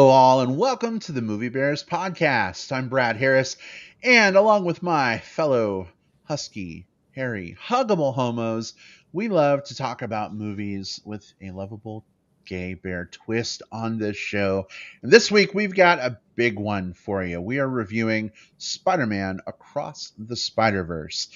Hello, all, and welcome to the Movie Bears podcast. I'm Brad Harris, and along with my fellow husky, hairy, huggable homos, we love to talk about movies with a lovable gay bear twist on this show. And this week, we've got a big one for you. We are reviewing Spider-Man Across the Spider-Verse.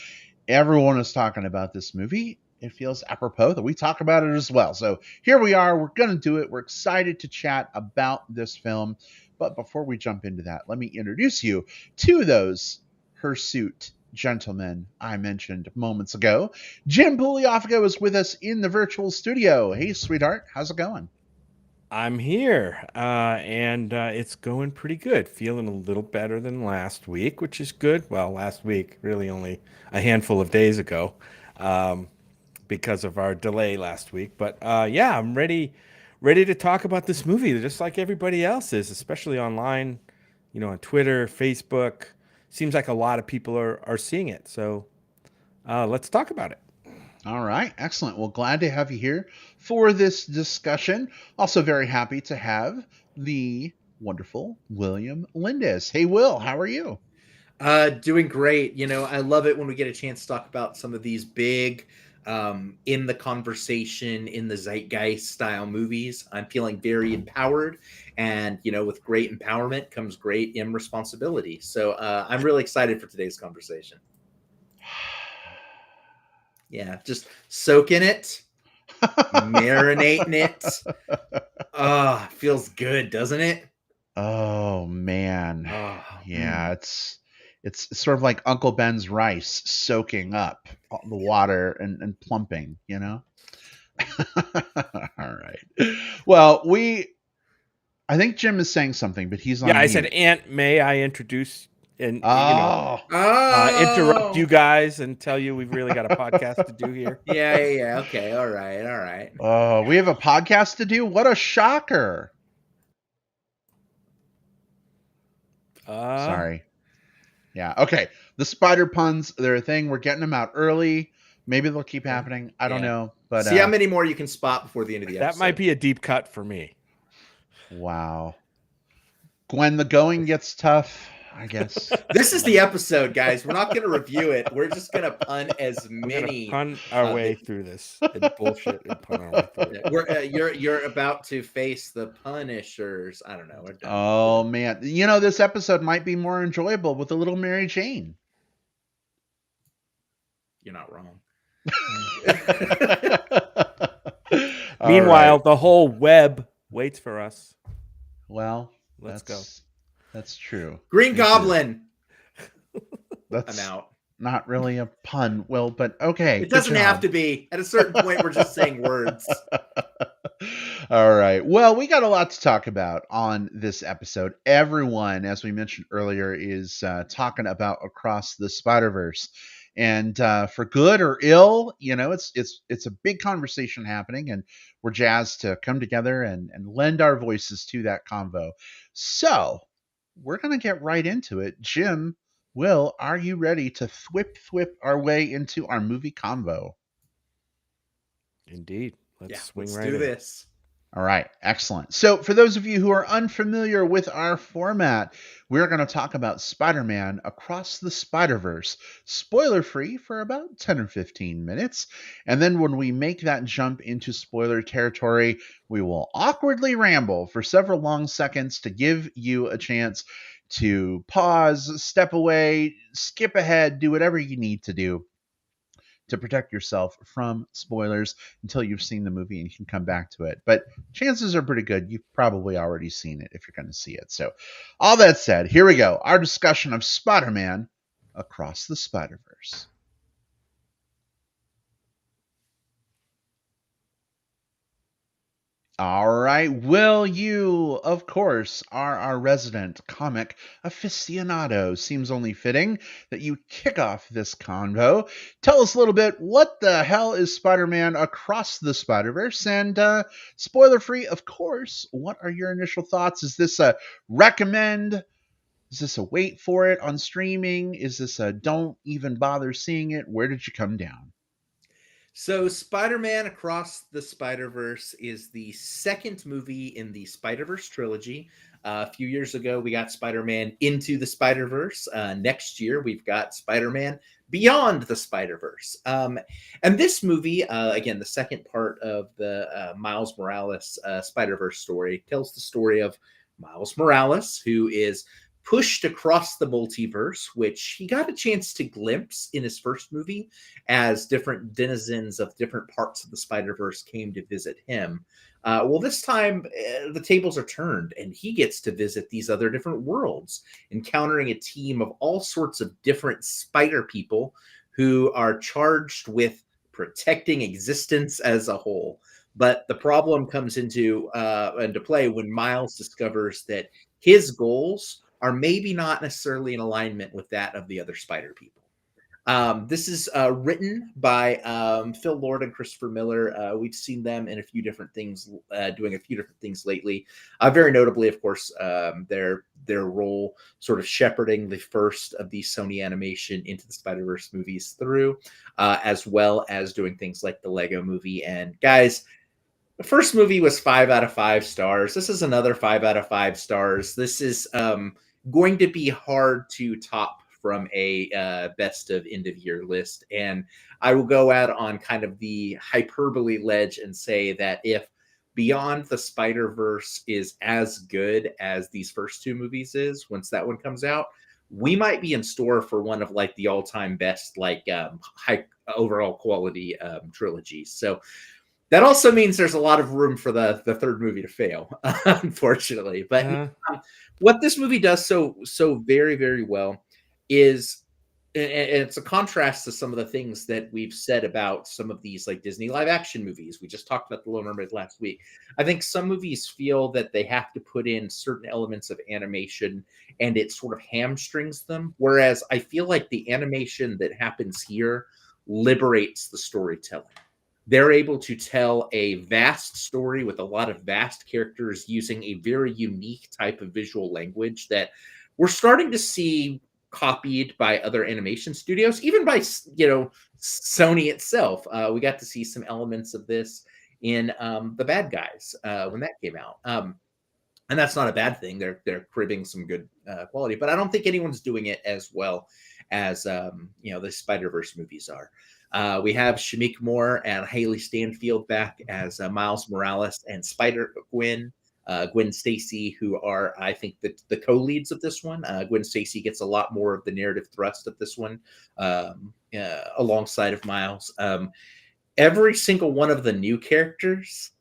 Everyone is talking about this movie. It feels apropos that we talk about it as well. So here we are. We're going to do it. We're excited to chat about this film. But before we jump into that, let me introduce you to those hirsute gentlemen I mentioned moments ago. Jim Pugliafico is with us in the virtual studio. Hey, sweetheart. How's it going? I'm here, and it's going pretty good. Feeling a little better than last week, which is good. Well, last week, really only a handful of days ago, um, because of our delay last week. But yeah, I'm ready to talk about this movie, just like everybody else is, especially online, on Twitter, Facebook. Seems like a lot of people are seeing it. So let's talk about it. All right, excellent. Well, glad to have you here for this discussion. Also, very happy to have the wonderful William Lindis. Hey, Will, how are you? Doing great. I love it when we get a chance to talk about some of these big, in the conversation, in the zeitgeist style movies. I'm feeling very empowered, and with great empowerment comes great responsibility. So I'm really excited for today's conversation. Yeah, just soaking it, marinating it. Feels good, doesn't it? Oh man. Oh, Yeah, it's sort of like Uncle Ben's rice soaking up all the water and plumping, you know? All right. Well, I think Jim is saying something, but he's Yeah, on I said, mute. Aunt, may I introduce and Oh, interrupt oh, you guys and tell you we've really got a podcast to do here. yeah. Okay, all right. oh, we have a podcast to do? What a shocker. Uh, Sorry. Yeah. Okay. The spider puns, they're a thing. We're getting them out early. Maybe they'll keep Okay. happening. I don't Yeah. know. But See how many more you can spot before the end of the that might episode. be a deep cut for me. wow. When the going gets tough, I guess. This is the episode, guys. We're not going to review it. We're just going to pun as We're gonna many. pun our way through this and bullshit and pun our way through it. You're about to face the Punishers. I don't know. We're done. Oh man. This episode might be more enjoyable with a little Mary Jane. You're not wrong. All Meanwhile, right. the whole web waits for us. Well, Let's go. That's true. Green It Goblin. is. That's I'm out. not really a pun, Will, but okay. It doesn't have to be. At a certain point, we're just saying words. All right. Well, we got a lot to talk about on this episode. Everyone, as we mentioned earlier, is talking about Across the Spider-Verse, and for good or ill, it's a big conversation happening, and we're jazzed to come together and lend our voices to that convo. So we're gonna get right into it. Jim, Will, are you ready to thwip our way into our movie convo? Indeed. Let's swing Let's right do in. this. All right, excellent. So, for those of you who are unfamiliar with our format, we're going to talk about Spider Man Across the Spider Verse, spoiler free for about 10 or 15 minutes. And then, when we make that jump into spoiler territory, we will awkwardly ramble for several long seconds to give you a chance to pause, step away, skip ahead, do whatever you need to do to protect yourself from spoilers until you've seen the movie and you can come back to it. But chances are pretty good you've probably already seen it if you're going to see it. So, all that said, here we go. Our discussion of Spider Man Across the Spider Verse. All right. Will, you, of course, are our resident comic aficionado. Seems only fitting that you kick off this convo. Tell us a little bit, what the hell is Spider-Man Across the Spider-Verse? And spoiler-free, of course, what are your initial thoughts? Is this a recommend? Is this a wait for it on streaming? Is this a don't even bother seeing it? Where did you come down? So, Spider-Man Across the Spider-Verse is the second movie in the Spider-Verse trilogy. A few years ago, we got Spider-Man Into the Spider-Verse. Next year, we've got Spider-Man Beyond the Spider-Verse. And this movie, again, the second part of the Miles Morales Spider-Verse story, tells the story of Miles Morales, who is pushed across the multiverse, which he got a chance to glimpse in his first movie as different denizens of different parts of the Spider Verse came to visit him. Well, this time the tables are turned, and he gets to visit these other different worlds, encountering a team of all sorts of different spider people who are charged with protecting existence as a whole. But the problem comes into play when Miles discovers that his goals are maybe not necessarily in alignment with that of the other spider people. This is written by Phil Lord and Christopher Miller. We've seen them in a few different things, doing a few different things lately. Very notably, of course, their role sort of shepherding the first of these Sony Animation Into the Spider-Verse movies through, as well as doing things like the Lego Movie. And guys, the first movie was 5 out of 5 stars. This is another 5 out of 5 stars. This is going to be hard to top from a best of end of year list. And I will go out on kind of the hyperbole ledge and say that if Beyond the Spider-Verse is as good as these first two movies is, once that one comes out, we might be in store for one of like the all-time best, like high overall quality trilogies. So that also means there's a lot of room for the third movie to fail, unfortunately. But what this movie does so very, very well is, and it's a contrast to some of the things that we've said about some of these like Disney live action movies. We just talked about The Little Mermaid last week. I think some movies feel that they have to put in certain elements of animation and it sort of hamstrings them. Whereas I feel like the animation that happens here liberates the storytelling. They're able to tell a vast story with a lot of vast characters using a very unique type of visual language that we're starting to see copied by other animation studios, even by Sony itself. We got to see some elements of this in The Bad Guys when that came out. And that's not a bad thing. They're cribbing some good quality, but I don't think anyone's doing it as well as the Spider-Verse movies are. We have Shamik Moore and Haley Stanfield back as Miles Morales and Spider-Gwen. Gwen Stacy, who are, I think, the co-leads of this one. Gwen Stacy gets a lot more of the narrative thrust of this one, alongside of Miles. Every single one of the new characters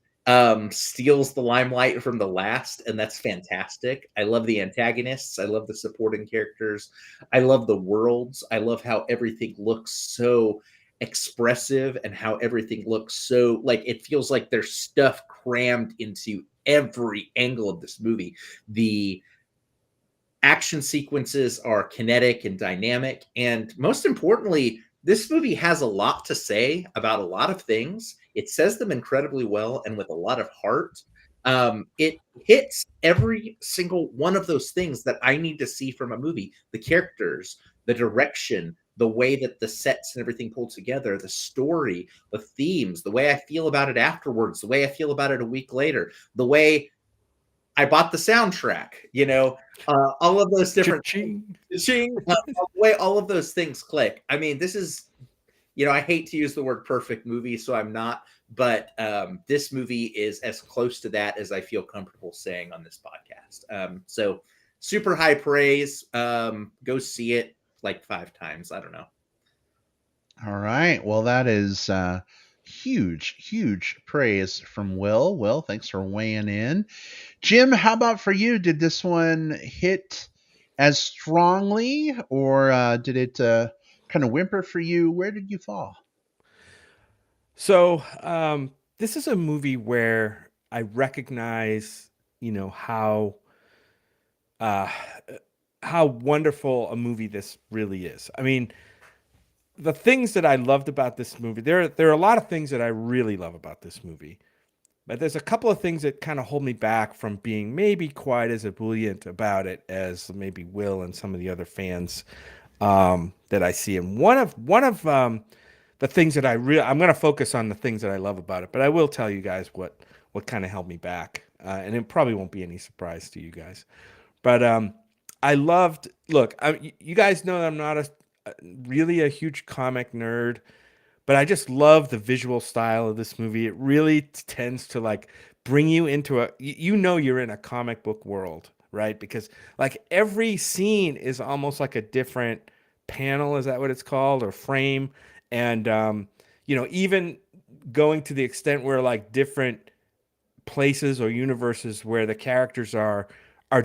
steals the limelight from the last, and that's fantastic. I love the antagonists. I love the supporting characters. I love the worlds. I love how everything looks so expressive and how everything looks so like it feels like there's stuff crammed into every angle of this movie. The action sequences are kinetic and dynamic, and most importantly, this movie has a lot to say about a lot of things. It says them incredibly well and with a lot of heart. It hits every single one of those things that I need to see from a movie: the characters, the direction, the way that the sets and everything pulled together, the story, the themes, the way I feel about it afterwards, the way I feel about it a week later, the way I bought the soundtrack, all of those different the way all of those things click. I mean, this is, I hate to use the word perfect movie, so I'm not, but this movie is as close to that as I feel comfortable saying on this podcast. So super high praise. Go see it like 5 times. I don't know. All right. Well, that is huge praise from Will. Will, thanks for weighing in. Jim, how about for you? Did this one hit as strongly, or did it kind of whimper for you? Where did you fall? So this is a movie where I recognize, uh, how wonderful a movie this really is. I mean, the things that I loved about this movie, there are a lot of things that I really love about this movie, but there's a couple of things that kind of hold me back from being maybe quite as ebullient about it as maybe Will and some of the other fans that I see. And one of the things that I'm going to focus on the things that I love about it, but I will tell you guys what kind of held me back, and it probably won't be any surprise to you guys. But I loved. Look, you guys know that I'm not really a huge comic nerd, but I just love the visual style of this movie. It really tends to like bring you into you know you're in a comic book world, right? Because like every scene is almost like a different panel, is that what it's called, or frame? And even going to the extent where like different places or universes where the characters are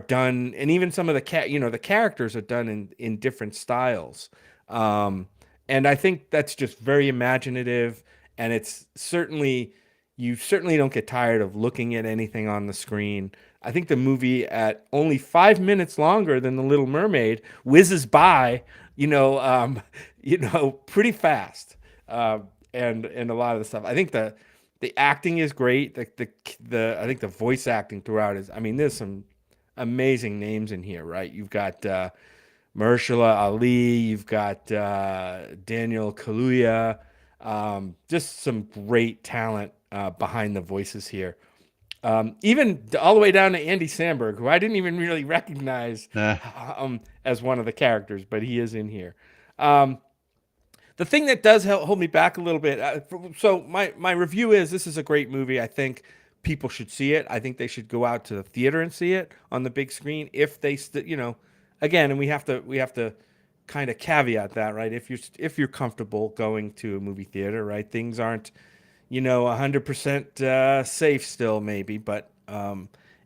done, and even some of the characters are done in different styles. um and I think that's just very imaginative, and it's certainly, you certainly don't get tired of looking at anything on the screen. I think the movie, at only 5 minutes longer than The Little Mermaid, whizzes by, pretty fast. And a lot of the stuff, I think the acting is great. The I think the voice acting throughout is, I mean, there's some amazing names in here, right? You've got Mahershala Ali, you've got Daniel Kaluuya, just some great talent behind the voices here. Even all the way down to Andy Samberg, who I didn't even really recognize Uh, as one of the characters, but he is in here. Um, the thing that does hold me back a little bit. So my review is, this is a great movie. I think people should see it. I think they should go out to the theater and see it on the big screen if they, again, and we have to kind of caveat that, right? If you're comfortable going to a movie theater, right? Things aren't 100% safe still, maybe, but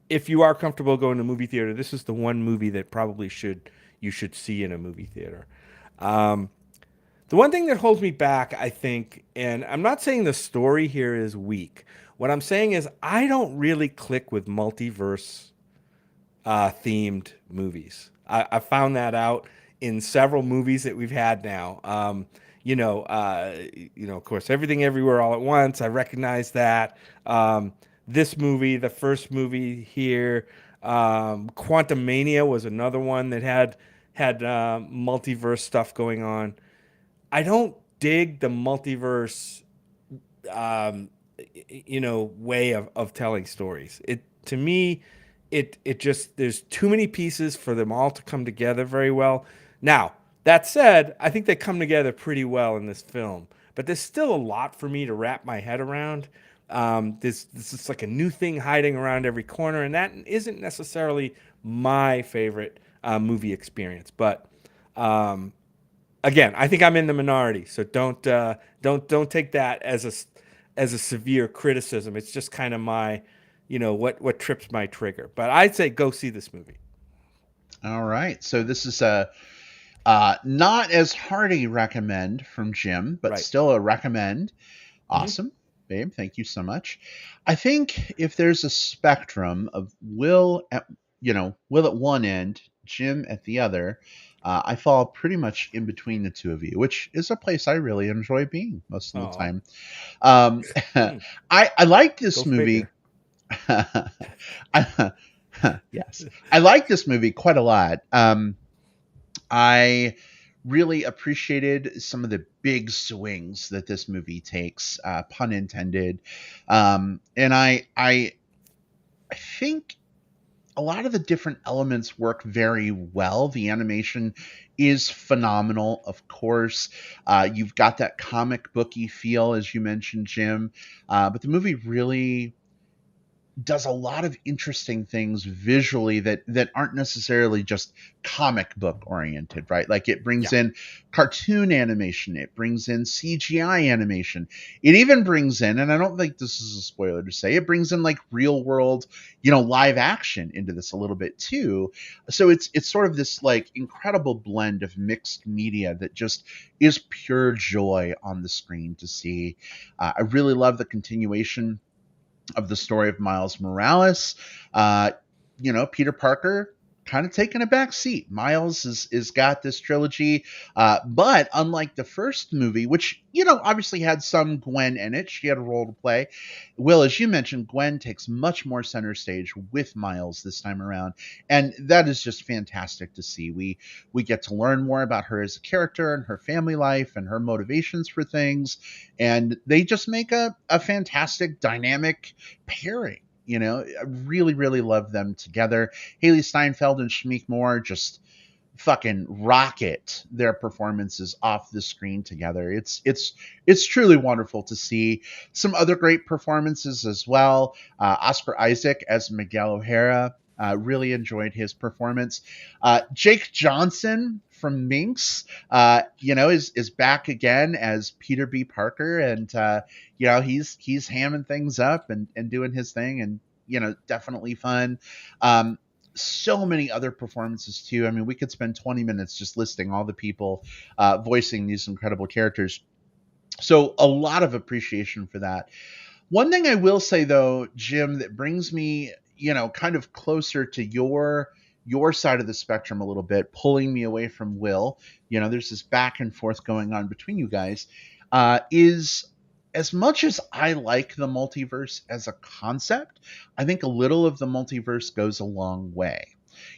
if you are comfortable going to a movie theater, this is the one movie that probably you should see in a movie theater. Um, the one thing that holds me back, I think, and I'm not saying the story here is weak. What I'm saying is I don't really click with multiverse themed movies. I found that out in several movies that we've had now. Of course, Everything Everywhere All at Once. I recognize that. This movie, the first movie here, Quantum Mania was another one that had multiverse stuff going on. I don't dig the multiverse, um, way of telling stories. It, to me, it just, there's too many pieces for them all to come together very well. Now, that said, I think they come together pretty well in this film, but there's still a lot for me to wrap my head around. This is like a new thing hiding around every corner, and that isn't necessarily my favorite movie experience. But again, I think I'm in the minority, so don't take that as a severe criticism. It's just kind of my, what trips my trigger. But I'd say go see this movie. all right. So this is a not as hearty recommend from Jim, but Right. still a recommend. Hmm. Awesome, babe. Thank you so much. I think if there's a spectrum of Will at one end, Jim at the other, I fall pretty much in between the two of you, which is a place I really enjoy being most of the Oh, time. Um, I like go this movie. figure. I, yes, I like this movie quite a lot. I really appreciated some of the big swings that this movie takes, pun intended. And I think a lot of the different elements work very well. The animation is phenomenal, of course. You've got that comic booky feel, as you mentioned, Jim. But the movie really does a lot of interesting things visually that aren't necessarily just comic book oriented, right? Like it brings Yeah. in cartoon animation, it brings in CGI animation, it even brings in, and I don't think this is a spoiler to say, it brings in like real world, live action into this a little bit too. So it's sort of this like incredible blend of mixed media that just is pure joy on the screen to see. I really love the continuation of the story of Miles Morales. Uh, Peter Parker. kind of taken a back seat. Miles is got this trilogy, but unlike the first movie, which obviously had some Gwen in it, she had a role to play. Will, as you mentioned, Gwen takes much more center stage with Miles this time around, and that is just fantastic to see. We get to learn more about her as a character and her family life and her motivations for things, and they just make a fantastic dynamic pairing. I really, really love them together. Haley Steinfeld and Shamik Moore just fucking rocket their performances off the screen together. It's truly wonderful to see. Some other great performances as well. Oscar Isaac as Miguel O'Hara. Really enjoyed his performance. Jake Johnson from Minx, is back again as Peter B. Parker, and he's hamming things up and doing his thing, and definitely fun. So many other performances too. I mean, we could spend 20 minutes just listing all the people voicing these incredible characters. So a lot of appreciation for that. One thing I will say though, Jim, that brings me, kind of closer to your side of the spectrum a little bit, pulling me away from Will. There's this back and forth going on between you guys. Is as much as I like the multiverse as a concept, I think a little of the multiverse goes a long way.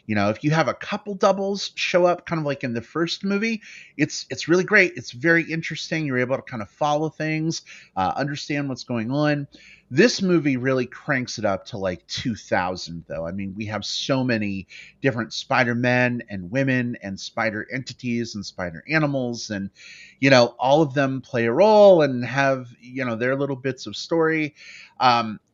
If you have a couple doubles show up kind of like in the first movie, it's really great. It's very interesting. You're able to kind of follow things, understand what's going on. This movie really cranks it up to like 2000, though. I mean, we have so many different Spider-Men and women and spider entities and spider animals, and all of them play a role and have their little bits of story.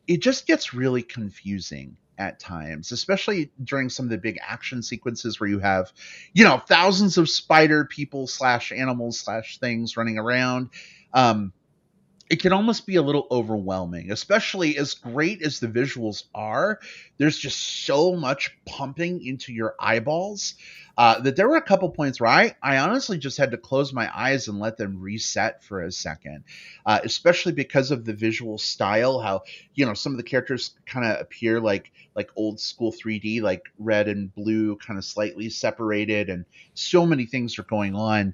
It just gets really confusing at times, especially during some of the big action sequences where you have thousands of spider people slash animals slash things running around. It can almost be a little overwhelming, especially as great as the visuals are. There's just so much pumping into your eyeballs that there were a couple points where I honestly just had to close my eyes and let them reset for a second, especially because of the visual style, how, some of the characters kind of appear like old school 3D, like red and blue kind of slightly separated, and so many things are going on.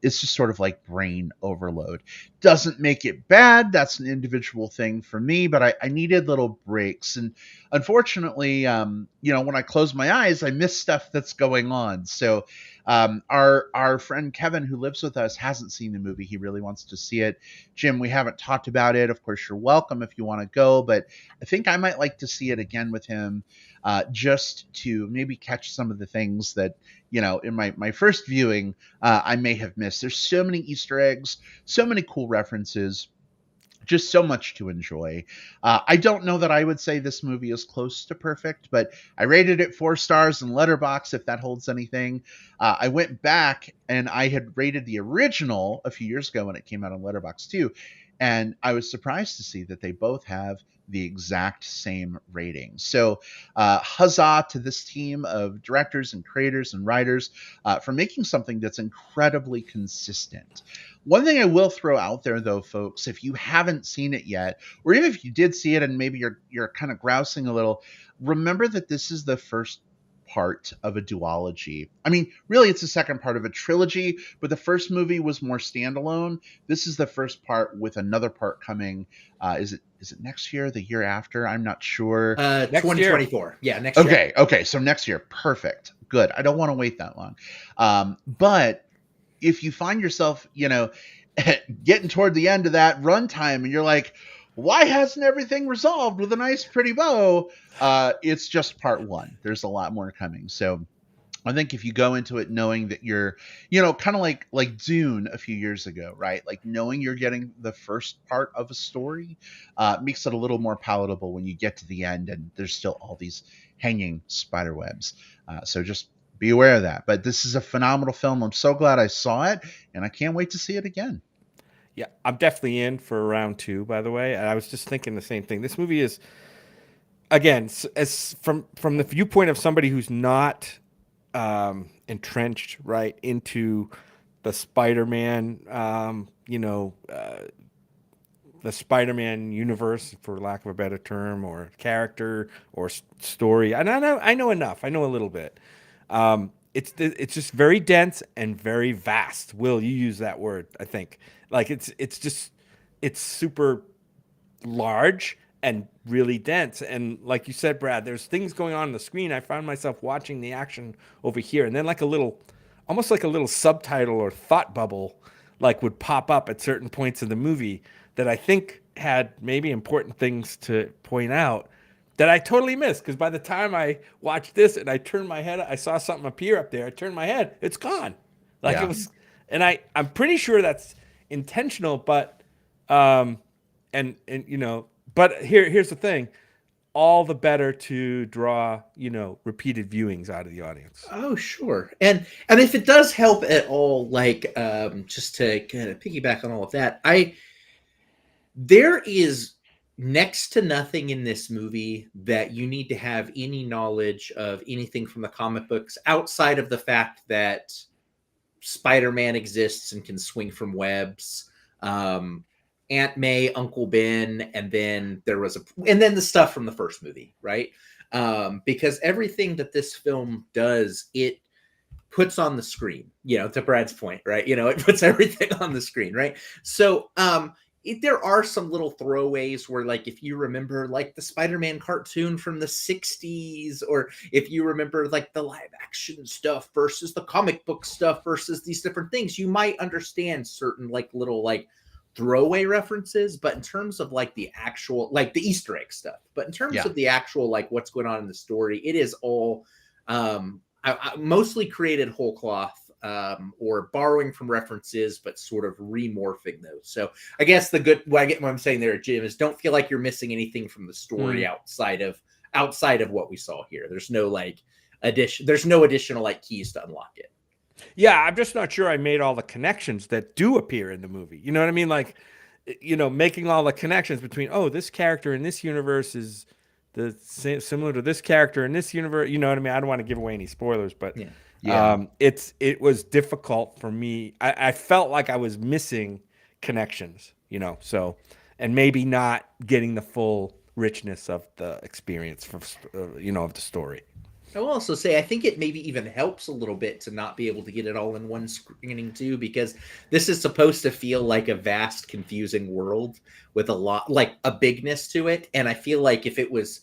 It's just sort of like brain overload. Doesn't make it bad. That's an individual thing for me, but I needed little breaks. And unfortunately, when I close my eyes, I miss stuff that's going on. So our friend Kevin, who lives with us, hasn't seen the movie. He really wants to see it. Jim, we haven't talked about it. Of course, you're welcome if you want to go, but I think I might like to see it again with him, just to maybe catch some of the things that, in my first viewing, I may have missed. There's so many Easter eggs, so many cool references, just so much to enjoy. I don't know that I would say this movie is close to perfect, but I rated it 4 stars in Letterboxd, if that holds anything. I went back and I had rated the original a few years ago when it came out on Letterboxd too, and I was surprised to see that they both have the exact same rating. So huzzah to this team of directors and creators and writers for making something that's incredibly consistent. One thing I will throw out there, though, folks, if you haven't seen it yet, or even if you did see it and maybe you're kind of grousing a little, remember that this is the first part of a duology. I mean, really, it's the second part of a trilogy, but the first movie was more standalone. This is the first part with another part coming. Is it next year, the year after? I'm not sure. 2024. Yeah, next year. Okay. So next year. Perfect. Good. I don't want to wait that long. But if you find yourself, getting toward the end of that runtime and you're like, why hasn't everything resolved with a nice pretty bow? It's just part one. There's a lot more coming. So I think if you go into it knowing that you're, kind of like Dune a few years ago, right? Like knowing you're getting the first part of a story makes it a little more palatable when you get to the end and there's still all these hanging spider webs. So just be aware of that. But this is a phenomenal film. I'm so glad I saw it, and I can't wait to see it again. Yeah, I'm definitely in for round 2, by the way. And I was just thinking the same thing. This movie is, again, as from the viewpoint of somebody who's not entrenched right into the Spider-Man, the Spider-Man universe, for lack of a better term, or character or story. And I know enough. I know a little bit. It's just very dense and very vast. Will, you use that word? I think like it's super large and really dense. And like you said, Brad, there's things going on the screen. I found myself watching the action over here, and then like a little, almost like a little subtitle or thought bubble, like would pop up at certain points in the movie that I think had maybe important things to point out that I totally missed. Because by the time I watched this and I turned my head, I saw something appear up there. I turned my head, it's gone. Like Yeah. it was, and I'm pretty sure that's intentional, but um, and you know, but here's the thing, all the better to draw, you know, repeated viewings out of the audience. Oh, sure. And if it does help at all, like just to kind of piggyback on all of that, there is next to nothing in this movie that you need to have any knowledge of anything from the comic books outside of the fact that Spider-Man exists and can swing from webs. Aunt May, Uncle Ben, and then the stuff from the first movie, right? Because everything that this film does, it puts on the screen, you know, to Brad's point, right? You know, it puts everything on the screen, right? So there are some little throwaways where, like, if you remember, like, the Spider-Man cartoon from the 60s, or if you remember, like, the live action stuff versus the comic book stuff versus these different things, you might understand certain, like, little, like, throwaway references. But in terms of, like, the actual, like, the Easter egg stuff, but in terms of the actual, like, what's going on in the story, it is all I mostly created whole cloth, or borrowing from references, but sort of remorphing those. So I guess what I'm saying there, Jim, is don't feel like you're missing anything from the story outside of what we saw here. There's no like there's no additional like keys to unlock it. Yeah, I'm just not sure I made all the connections that do appear in the movie. You know what I mean? Like, you know, making all the connections between, oh, this character in this universe is similar to this character in this universe. You know what I mean? I don't want to give away any spoilers, but it was difficult for me. I felt like I was missing connections, you know, so, and maybe not getting the full richness of the experience from, you know, of the story. I will also say, I think it maybe even helps a little bit to not be able to get it all in one screening too, because this is supposed to feel like a vast, confusing world with a lot, like a bigness to it. And I feel like if it was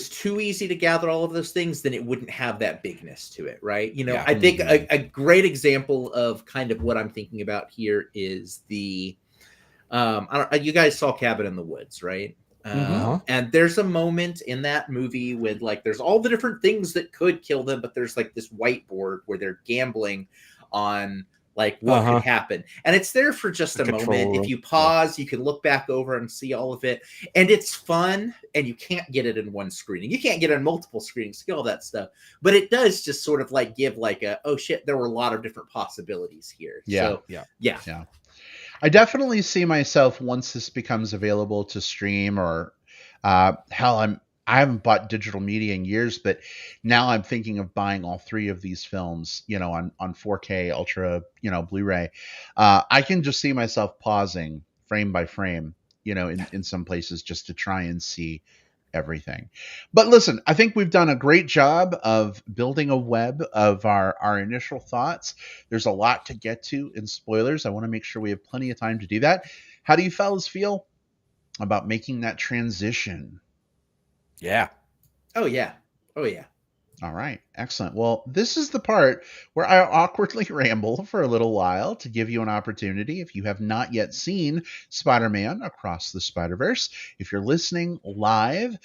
too easy to gather all of those things, then it wouldn't have that bigness to it, right? You know, yeah. I think a great example of kind of what I'm thinking about here is you guys saw Cabin in the Woods, right? And there's a moment in that movie with like, there's all the different things that could kill them, but there's like this whiteboard where they're gambling on like what could happen. And it's there for just a moment. If you pause, you can look back over and see all of it. And it's fun, and you can't get it in one screening. You can't get it in multiple screenings, all that stuff. But it does just sort of like give like oh shit, there were a lot of different possibilities here. Yeah. I definitely see myself, once this becomes available to stream, or hell, I haven't bought digital media in years, but now I'm thinking of buying all three of these films, you know, on 4K Ultra, you know, Blu-ray. I can just see myself pausing frame by frame, you know, in some places, just to try and see everything. But listen, I think we've done a great job of building a web of our initial thoughts. There's a lot to get to in spoilers. I want to make sure we have plenty of time to do that. How do you fellas feel about making that transition? Yeah. Oh yeah. All right, excellent. Well, this is the part where I awkwardly ramble for a little while to give you an opportunity. If you have not yet seen Spider-Man Across the Spider-Verse, if you're listening live,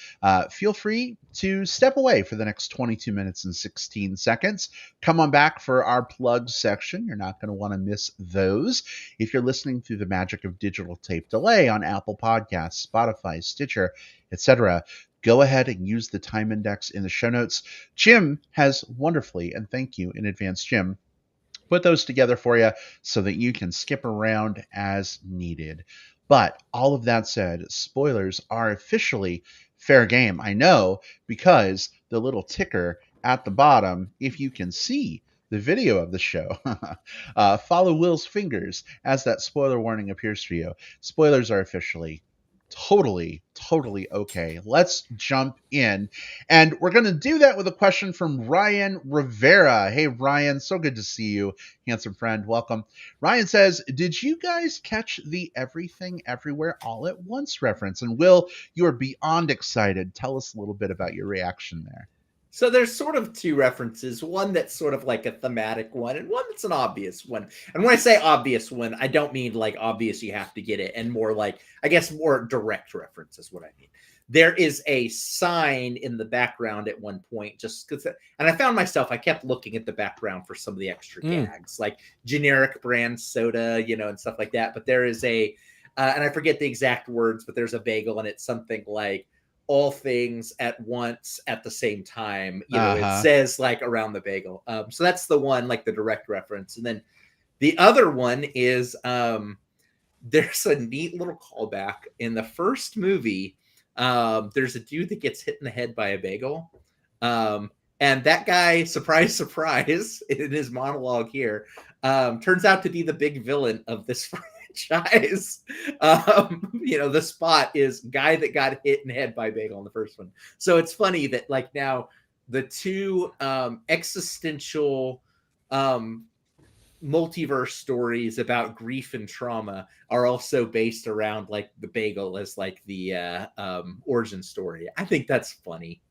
feel free to step away for the next 22 minutes and 16 seconds. Come on back for our plugs section. You're not going to want to miss those. If you're listening through the magic of digital tape delay on Apple Podcasts, Spotify, Stitcher, etc., go ahead and use the time index in the show notes. Jim has wonderfully, and thank you in advance, Jim, put those together for you so that you can skip around as needed. But all of that said, spoilers are officially fair game. I know, because the little ticker at the bottom, if you can see the video of the show. Follow Will's fingers as that spoiler warning appears for you. Spoilers are officially totally okay. Let's jump in. And we're going to do that with a question from Ryan Rivera. Hey, Ryan, so good to see you, handsome friend. Welcome. Ryan says, did you guys catch the Everything Everywhere All at Once reference? And Will, you are beyond excited. Tell us a little bit about your reaction there. So there's sort of two references, one that's sort of like a thematic one and one that's an obvious one. And when I say obvious one, I don't mean like obvious you have to get it, and more like, I guess, more direct reference is what I mean. There is a sign in the background at one point, just because, and I found myself, I kept looking at the background for some of the extra gags, like generic brand soda, you know, and stuff like that. But there is a, and I forget the exact words, but there's a bagel and it's something like, all things at once at the same time, you know, it says like around the bagel. So that's the one, like the direct reference. And then the other one is there's a neat little callback in the first movie. There's a dude that gets hit in the head by a bagel. And that guy, surprise, surprise, in his monologue here, turns out to be the big villain of this franchise. You know, the spot is guy that got hit in the head by bagel in the first one. So it's funny that like now the two existential multiverse stories about grief and trauma are also based around like the bagel as like the origin story. I think that's funny.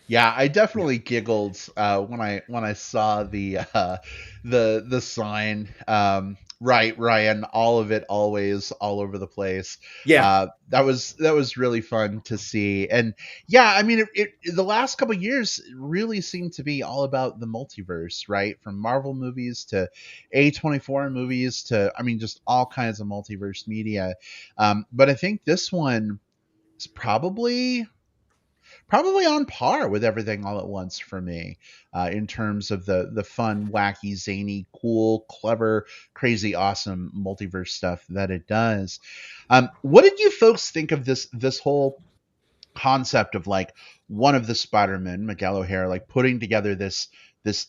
Yeah, I definitely giggled when I saw the sign. Right, Ryan, all of it, always, all over the place. Yeah, that was really fun to see. And yeah, I mean, the last couple of years really seemed to be all about the multiverse, right? From Marvel movies to A24 movies to, I mean, just all kinds of multiverse media. But I think this one is probably on par with Everything All at Once for me, in terms of the fun, wacky, zany, cool, clever, crazy, awesome multiverse stuff that it does. What did you folks think of this whole concept of like one of the Spider-Men, Miguel O'Hara, like putting together this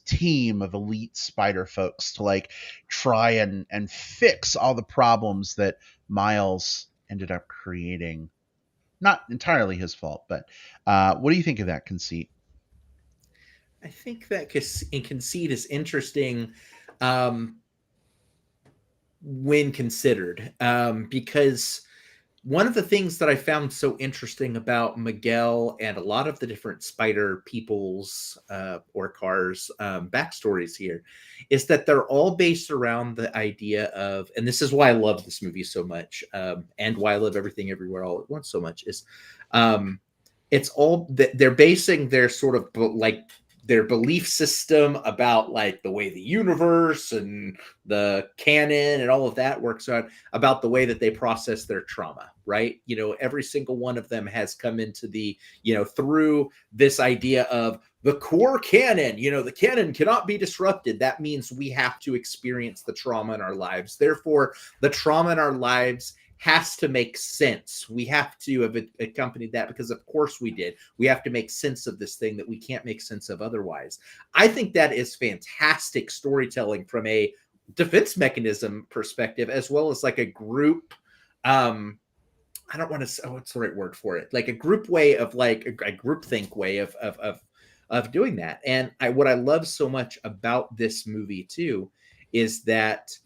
team of elite spider folks to like try and fix all the problems that Miles ended up creating? Not entirely his fault, but what do you think of that conceit? I think that conceit is interesting when considered, because one of the things that I found so interesting about Miguel and a lot of the different spider people's or cars backstories here is that they're all based around the idea of, and this is why I love this movie so much, and why I love Everything Everywhere All at Once so much, is it's all that they're basing their sort of like their belief system about like the way the universe and the canon and all of that works out about the way that they process their trauma, right? You know, every single one of them has come into the, you know, through this idea of the core canon, you know, the canon cannot be disrupted. That means we have to experience the trauma in our lives. Therefore, the trauma in our lives has to make sense. We have to have accompanied that because of course we did. We have to make sense of this thing that we can't make sense of otherwise. I think that is fantastic storytelling from a defense mechanism perspective, as well as like a group, I don't want to say, what's the right word for it? Like a group way of like a group think way of doing that. And what I love so much about this movie too, is that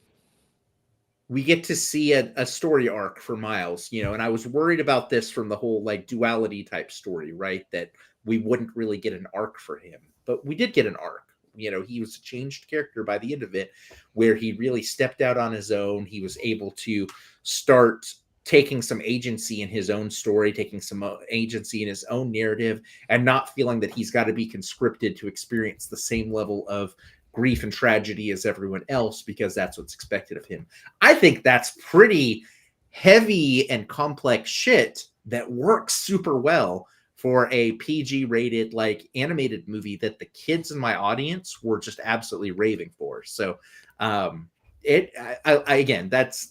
we get to see a story arc for Miles, you know, and I was worried about this from the whole like duality type story, right? That we wouldn't really get an arc for him, but we did get an arc. You know, he was a changed character by the end of it, where he really stepped out on his own. He was able to start taking some agency in his own story, taking some agency in his own narrative, and not feeling that he's got to be conscripted to experience the same level of grief and tragedy as everyone else because that's what's expected of him. I think that's pretty heavy and complex shit that works super well for a PG rated like animated movie that the kids in my audience were just absolutely raving for. So again, that's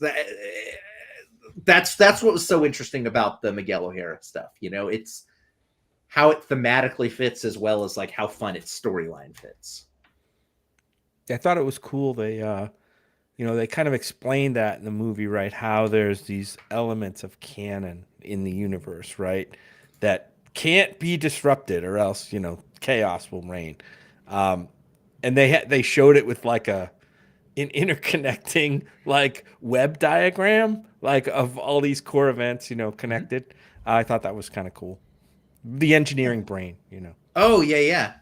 what was so interesting about the Miguel O'Hara stuff. You know, it's how it thematically fits as well as like how fun its storyline fits. I thought it was cool. They kind of explained that in the movie, right? How there's these elements of canon in the universe, right? That can't be disrupted or else, chaos will reign. Um, and they showed it with like an interconnecting like web diagram, like of all these core events, Mhm. connected. I thought that was kind of cool. The Yeah. engineering brain. Oh yeah, yeah.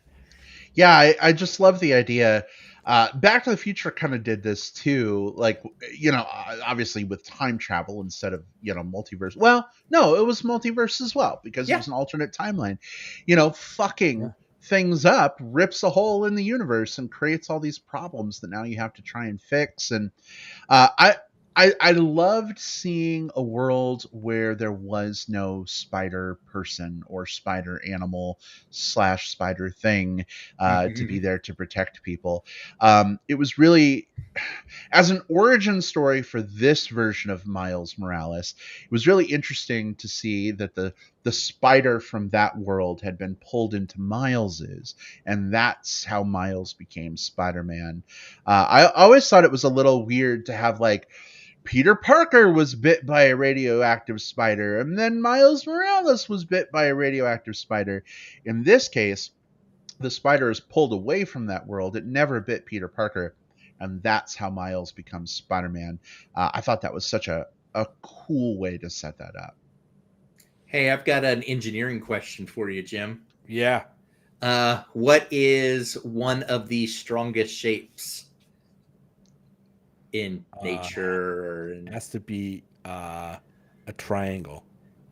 Yeah, I just love the idea. Back to the Future kind of did this too, like obviously with time travel instead of multiverse. Well, no, it was multiverse as well because it Yeah. was an alternate timeline. Fucking things up rips a hole in the universe and creates all these problems that now you have to try and fix. And uh, I, I loved seeing a world where there was no spider person or spider animal slash spider thing to be there to protect people. It was really, as an origin story for this version of Miles Morales, it was really interesting to see that the spider from that world had been pulled into Miles's, and that's how Miles became Spider-Man. I always thought it was a little weird to have like Peter Parker was bit by a radioactive spider, and then Miles Morales was bit by a radioactive spider. In this case, the spider is pulled away from that world. It never bit Peter Parker, and that's how Miles becomes Spider-Man. I thought that was such a cool way to set that up. Hey, I've got an engineering question for you, Jim. Yeah. What is one of the strongest shapes in Uh, nature? has to be a triangle.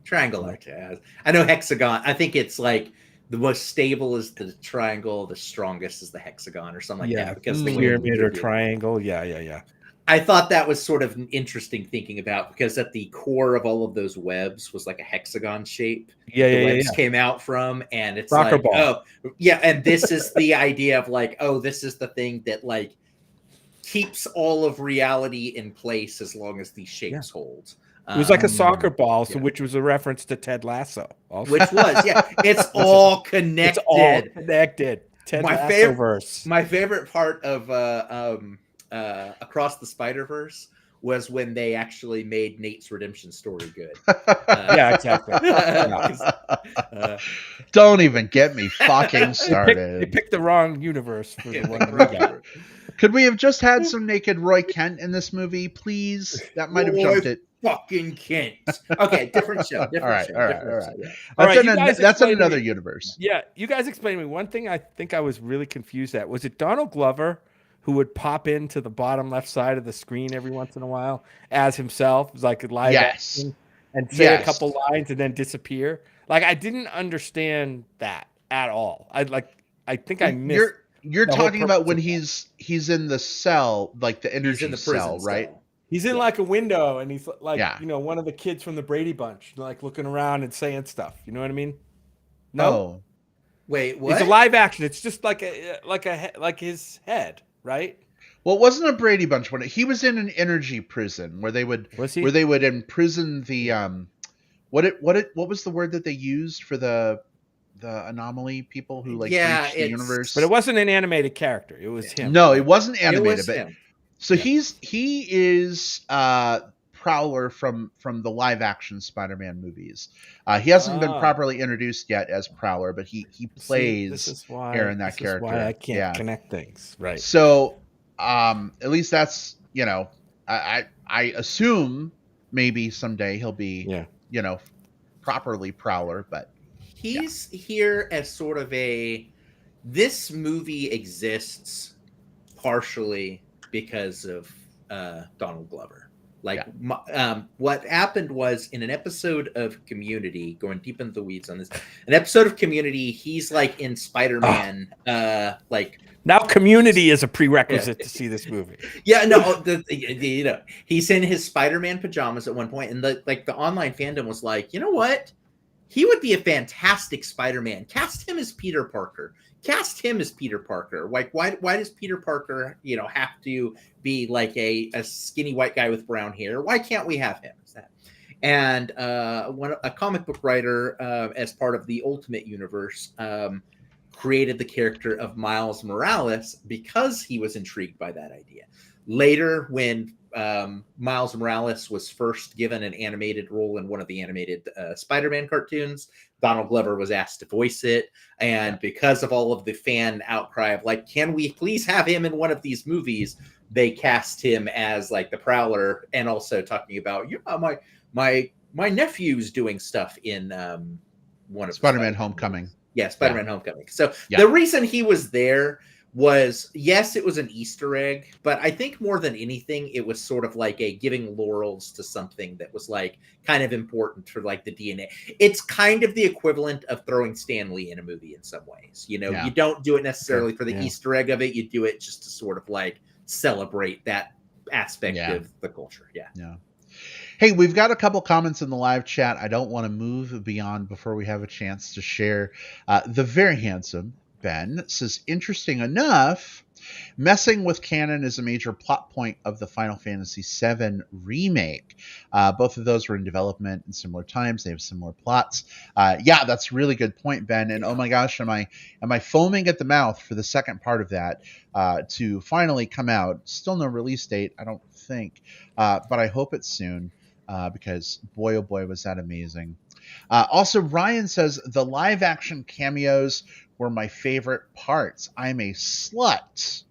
Triangle, okay. I know hexagon. I think it's like the most stable is the triangle, the strongest is the hexagon, or something like Yeah, that, because of the way it pyramid or contributed. triangle. Yeah. I thought that was sort of interesting thinking about, because at the core of all of those webs was like a hexagon shape Yeah, the yeah, yeah, webs yeah. came out from. And it's Soccer like, ball. oh, yeah. And this is the idea of like, oh, this is the thing that like keeps all of reality in place as long as these Yeah. shapes hold. It was like a Mm. soccer ball, so Yeah. which was a reference to Ted Lasso. Also, Which was, yeah, it's This is- all it's all connected. connected. Ted My Lasso favorite, verse. my favorite part of Across the Spider Verse was when they actually made Nate's redemption story good. Yeah, exactly. Yeah. 'Cause, uh, Don't even get me fucking They started. picked the wrong universe for the yeah, one like, that we got. Could we have just had some naked Roy Kent in this movie, please? That might have Roy jumped it. fucking Kent. Okay, different show. All Different right, show. all right, all Different show. right. Yeah. All right, That's in another universe. Yeah, you guys explain to me one thing. I think I was really confused at was it Donald Glover who would pop into the bottom left side of the screen every once in a while as himself, like live Yes, action, and say a yes. couple lines and then disappear. Like I didn't understand that at all. I think I Well, missed you're the whole talking about purpose when of that. he's in the cell, like the He's in energy the prison cell, right? cell. He's in Yeah. like a window and he's like, Yeah. one of the kids from the Brady Bunch, like looking around and saying stuff. You know what I mean? No? Oh, Wait, It's a what? live action. It's just like his head, right? well, it wasn't a Brady Bunch one. He was in an energy prison where Was where he? they would imprison the what was the word that they used for the anomaly people who like Yeah, breach the it's But it universe? wasn't an animated character. It was him. No, it Right? wasn't it animated, was but him. so Yeah. he is Prowler from the live action Spider-Man movies. He hasn't been Ah, properly introduced yet as Prowler, but he see, this plays is why Aaron that this is why I character. can't Yeah. connect things. Right. So at least that's I assume maybe someday he'll be Yeah. properly Prowler, but yeah. He's here as sort of a. This movie exists partially because of Donald Glover. Like, what happened was in an episode of Community, going deep into the weeds on this, an episode of Community, he's like in Spider-Man, like Now Community is a prerequisite to see this movie. yeah, no, he's in his Spider-Man pajamas at one point, and the online fandom was like, you know what? He would be a fantastic Spider-Man. Cast him as Peter Parker. Cast him as Peter Parker. Like, why does Peter Parker, have to be like a skinny white guy with brown hair? Why can't we have him as that? And a comic book writer, as part of the Ultimate Universe, created the character of Miles Morales because he was intrigued by that idea. Later, when Miles Morales was first given an animated role in one of the animated Spider-Man cartoons, Donald Glover was asked to voice it. And because of all of the fan outcry of like, can we please have him in one of these movies? They cast him as like the Prowler, and also talking about, my nephew's doing stuff in one of Spider-Man Homecoming. Yeah, Spider-Man Homecoming. So the reason he was there was, yes, it was an Easter egg, but I think more than anything, it was sort of like a giving laurels to something that was like kind of important for like the DNA. It's kind of the equivalent of throwing Stan Lee in a movie in some ways. You don't do it necessarily for the Easter egg of it. You do it just to sort of like celebrate that aspect of the culture. Yeah. Hey, we've got a couple comments in the live chat. I don't want to move beyond before we have a chance to share. The very handsome Ben says, interesting enough, messing with canon is a major plot point of the Final Fantasy VII remake. Both of those were in development in similar times. They have similar plots. Yeah, that's a really good point, Ben. And oh my gosh, am I foaming at the mouth for the second part of that to finally come out? Still no release date, I don't think, but I hope it's soon. Because boy, oh boy, was that amazing. Also, Ryan says, the live action cameos were my favorite parts. I'm a slut.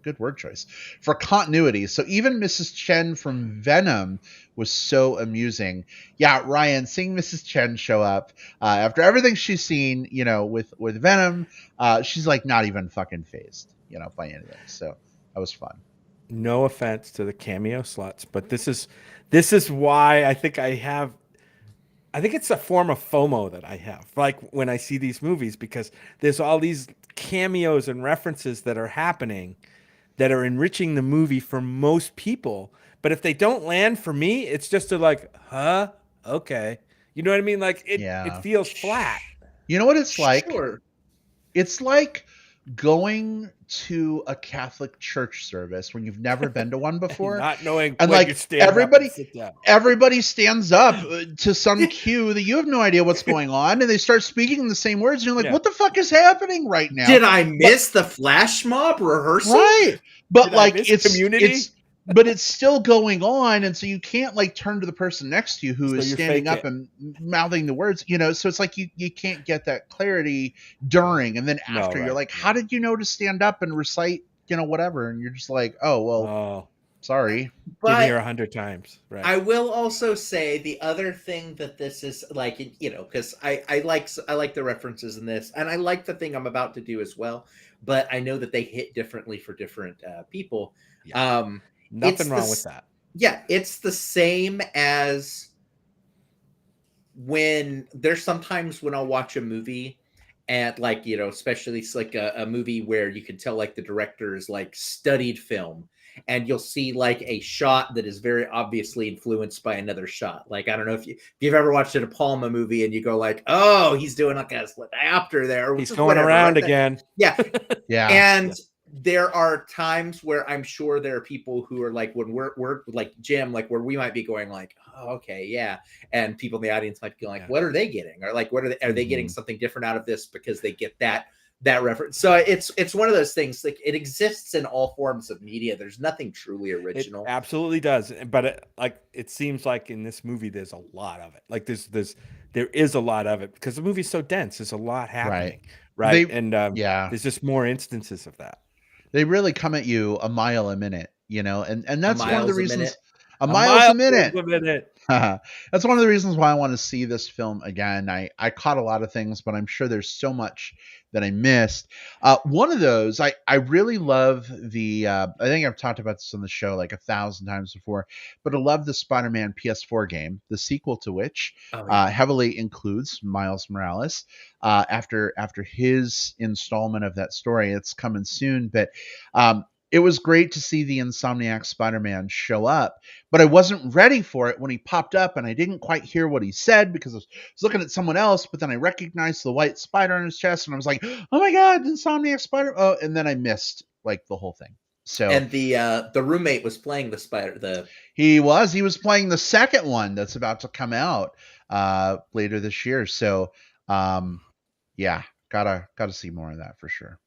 Good word choice. For continuity. So even Mrs. Chen from Venom was so amusing. Yeah, Ryan, seeing Mrs. Chen show up after everything she's seen, with Venom, she's like not even fucking phased, by anything. So that was fun. No offense to the cameo sluts, but this is why I think it's a form of FOMO that I have, like when I see these movies, because there's all these cameos and references that are happening that are enriching the movie for most people. But if they don't land for me, it's just like, huh? Okay. You know what I mean? Like it feels flat. You know what it's like? Sure. It's like going to a Catholic church service when you've never been to one before, not knowing, and like everybody stands up to some cue that you have no idea what's going on, and they start speaking the same words, and you're like, what the fuck is happening right now? Did I miss the flash mob rehearsal? Right. But like community? But it's still going on, and so you can't like turn to the person next to you who is standing up and mouthing the words, so it's like you can't get that clarity during, and then after you're like, how did you know to stand up and recite, whatever, and you're just like, oh well, sorry. Been here 100 times. Right. I will also say the other thing that this is like, because I like the references in this, and I like the thing I'm about to do as well, but I know that they hit differently for different people. Yeah. Nothing wrong with that. Yeah, it's the same as when there's sometimes when I'll watch a movie and like, especially it's like a movie where you can tell like the director is like studied film, and you'll see like a shot that is very obviously influenced by another shot. Like, I don't know if you've ever watched a De Palma movie and you go like, oh, he's doing like a diopter there. He's going around again. Yeah. Yeah. And there are times where I'm sure there are people who are like, when we're like Jim, like where we might be going like, oh, okay, yeah. And people in the audience might be like, what are they getting? Or like, are they getting something different out of this because they get that reference? So it's one of those things, like it exists in all forms of media. There's nothing truly original. It absolutely does. But it seems like in this movie, there's a lot of it. Like there is a lot of it because the movie's so dense. There's a lot happening. Right. There's just more instances of that. They really come at you a mile a minute, and that's one of the reasons. A mile a minute. That's one of the reasons why I want to see this film again. I caught a lot of things, but I'm sure there's so much that I missed. One of those, I really love I think I've talked about this on the show like 1,000 times before, but I love the Spider-Man PS4 game, the sequel to which heavily includes Miles Morales. After his installment of that story, it's coming soon, but it was great to see the Insomniac Spider-Man show up, but I wasn't ready for it when he popped up, and I didn't quite hear what he said because I was looking at someone else, but then I recognized the white spider on his chest, and I was like, oh my God, Insomniac Spider. Oh, and then I missed like the whole thing. So, and the roommate was playing the spider. He was playing the second one that's about to come out later this year. So, yeah. Gotta see more of that for sure.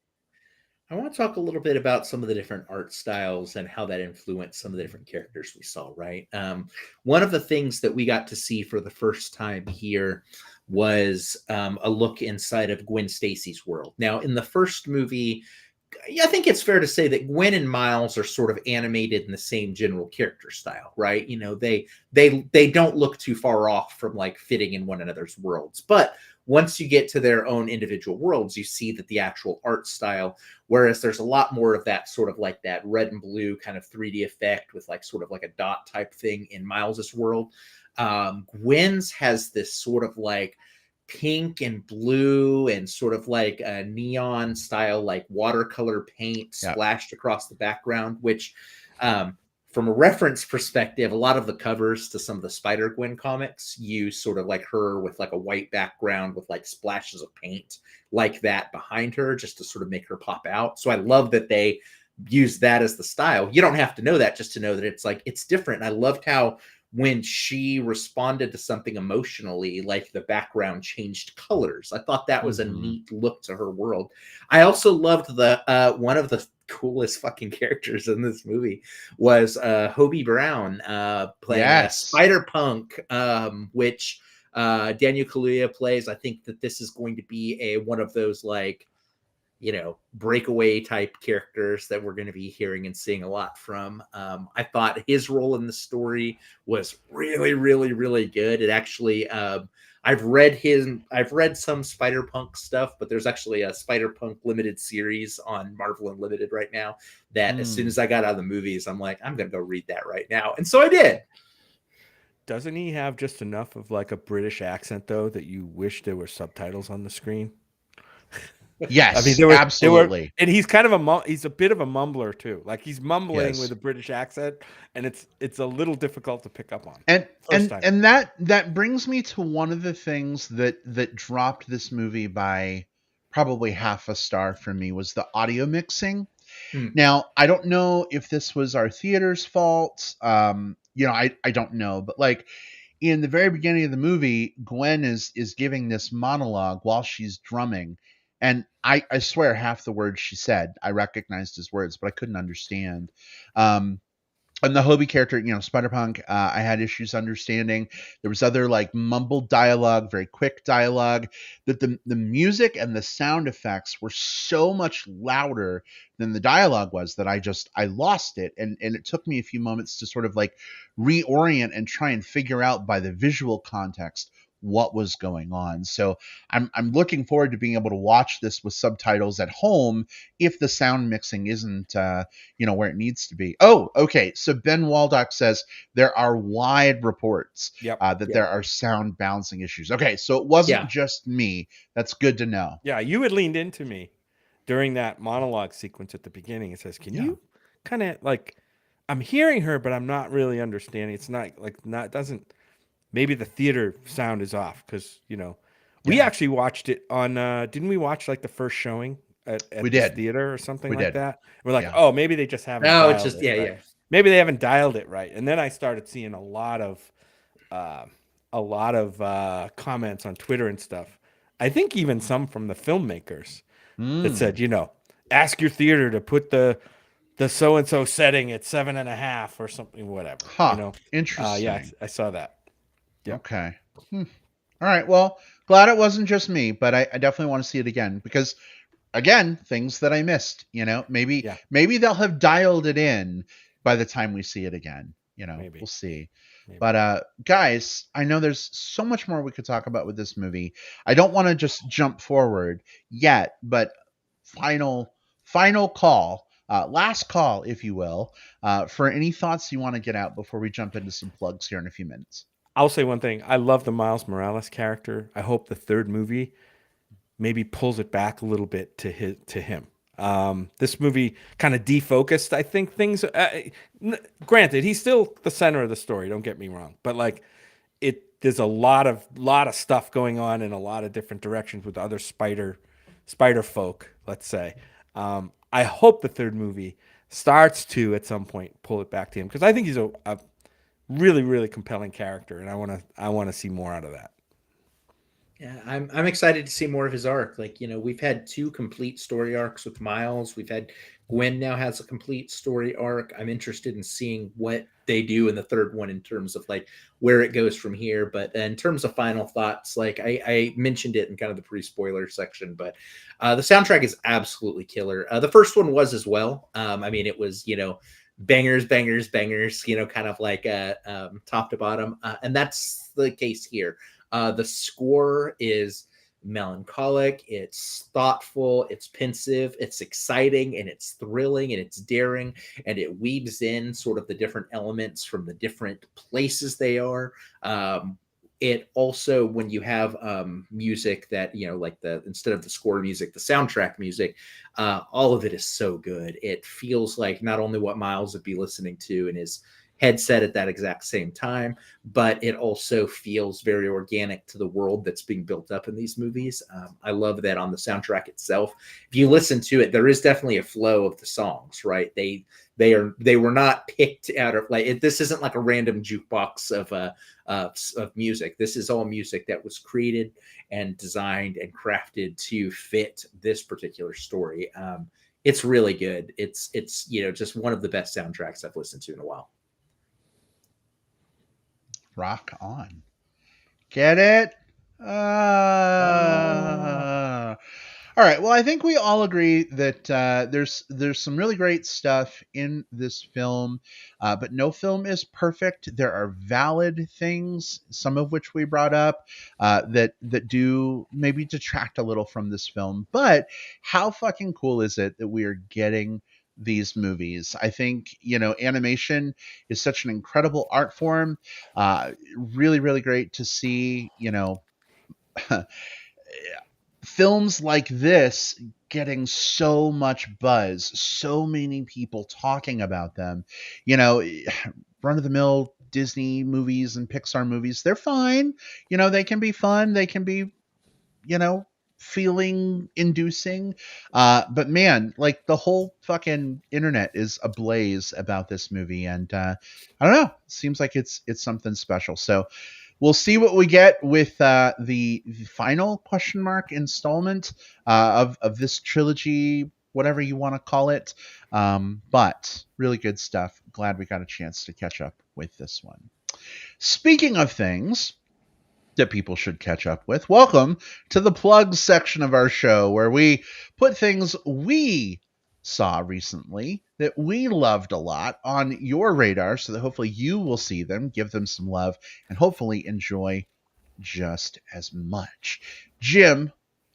I want to talk a little bit about some of the different art styles and how that influenced some of the different characters we saw, right? One of the things that we got to see for the first time here was a look inside of Gwen Stacy's world. Now, in the first movie, yeah, I think it's fair to say that Gwen and Miles are sort of animated in the same general character style, right? You know, they don't look too far off from like fitting in one another's worlds. But once you get to their own individual worlds, you see that the actual art style, whereas there's a lot more of that sort of like that red and blue kind of 3D effect with like sort of like a dot type thing in Miles's world. Gwen's has this sort of like pink and blue and sort of like a neon style, like watercolor paint splashed across the background, which from a reference perspective, a lot of the covers to some of the Spider-Gwen comics use sort of like her with like a white background with like splashes of paint like that behind her just to sort of make her pop out. So I love that they use that as the style. You don't have to know that just to know that it's like, it's different. I loved how when she responded to something emotionally, like the background changed colors. I thought that was a neat look to her world. I also loved the one of the coolest fucking characters in this movie was Hobie Brown playing Spider-Punk, which Daniel Kaluuya plays. I think that this is going to be one of those like, you know, breakaway type characters that we're going to be hearing and seeing a lot from. I thought his role in the story was really, really, really good. It actually, I've read some Spider-Punk stuff, but there's actually a Spider-Punk limited series on Marvel Unlimited right now that as soon as I got out of the movies, I'm like, I'm going to go read that right now. And so I did. Doesn't he have just enough of like a British accent though, that you wish there were subtitles on the screen? Yes, I mean, absolutely. And he's kind of he's a bit of a mumbler too. Like he's mumbling with a British accent, and it's a little difficult to pick up on. And that brings me to one of the things that dropped this movie by probably half a star for me was the audio mixing. Now, I don't know if this was our theater's fault. You know, I don't know, but like in the very beginning of the movie, Gwen is giving this monologue while she's drumming. And I swear half the words she said, I recognized as words, but I couldn't understand. And the Hobie character, you know, Spider-Punk, I had issues understanding. There was other like mumbled dialogue, very quick dialogue, that the music and the sound effects were so much louder than the dialogue was that I lost it. And it took me a few moments to sort of like reorient and try and figure out by the visual context what was going on. So I'm looking forward to being able to watch this with subtitles at home if the sound mixing isn't you know, where it needs to be. Oh, okay. So Ben Waldock says there are wide reports that there are sound bouncing issues. Okay, so it wasn't just me. That's good to know. Yeah, you had leaned into me during that monologue sequence at the beginning. It says, "Can you kind of like, I'm hearing her, but I'm not really understanding. It's not like not doesn't." Maybe the theater sound is off because, you know, we actually watched it on, didn't we watch like the first showing at this theater or something like that? We're like, oh, maybe they just haven't dialed it right. Maybe they haven't dialed it right. And then I started seeing a lot of comments on Twitter and stuff. I think even some from the filmmakers that said, you know, ask your theater to put the so-and-so setting at 7.5 or something, whatever. You know? Interesting. Yeah, I saw that. Yep. Okay. All right. Well, glad it wasn't just me, but I definitely want to see it again because, again, things that I missed. You know, maybe they'll have dialed it in by the time we see it again. You know, we'll see. Maybe. But guys, I know there's so much more we could talk about with this movie. I don't want to just jump forward yet, but final call. Last call, if you will, for any thoughts you want to get out before we jump into some plugs here in a few minutes. I'll say one thing. I love the Miles Morales character. I hope the third movie maybe pulls it back a little bit to him. This movie kind of defocused, I think, things. Granted, he's still the center of the story. Don't get me wrong, but like there's a lot of stuff going on in a lot of different directions with other spider folk. Let's say. I hope the third movie starts to at some point pull it back to him because I think he's a really, really compelling character, and I want to see more out of that. Yeah, I'm excited to see more of his arc. Like, we've had two complete story arcs with Miles. We've had Gwen now has a complete story arc. I'm interested in seeing what they do in the third one in terms of like where it goes from here. But in terms of final thoughts, like I mentioned it in kind of the pre-spoiler section, but the soundtrack is absolutely killer. The first one was as well. I mean, it was, bangers, bangers, bangers, kind of like top to bottom. And that's the case here. The score is melancholic, it's thoughtful, it's pensive, it's exciting, and it's thrilling, and it's daring, and it weaves in sort of the different elements from the different places they are. It also, when you have music that, like instead of the score music, the soundtrack music, all of it is so good. It feels like not only what Miles would be listening to in his headset at that exact same time, but it also feels very organic to the world that's being built up in these movies. I love that on the soundtrack itself. If you listen to it, there is definitely a flow of the songs, right? They were not picked out of like this isn't like a random jukebox of music. This is all music that was created and designed and crafted to fit this particular story. It's really good. It's just one of the best soundtracks I've listened to in a while. Rock on. Get it? All right. Well, I think we all agree that there's some really great stuff in this film, but no film is perfect. There are valid things, some of which we brought up, that do maybe detract a little from this film. But how fucking cool is it that we are getting these movies? I think animation is such an incredible art form. Really, really great to see. Films like this getting so much buzz, so many people talking about them. Run of the mill Disney movies and Pixar movies, they're fine. They can be fun, they can be, you know, feeling inducing. But man, like the whole fucking internet is ablaze about this movie, and I don't know, it seems like it's something special. So we'll see what we get with the final question mark installment of this trilogy, whatever you want to call it. But really good stuff. Glad we got a chance to catch up with this one. Speaking of things that people should catch up with, welcome to the plugs section of our show, where we put things we saw recently that we loved a lot on your radar so that hopefully you will see them, give them some love, and hopefully enjoy just as much. Jim,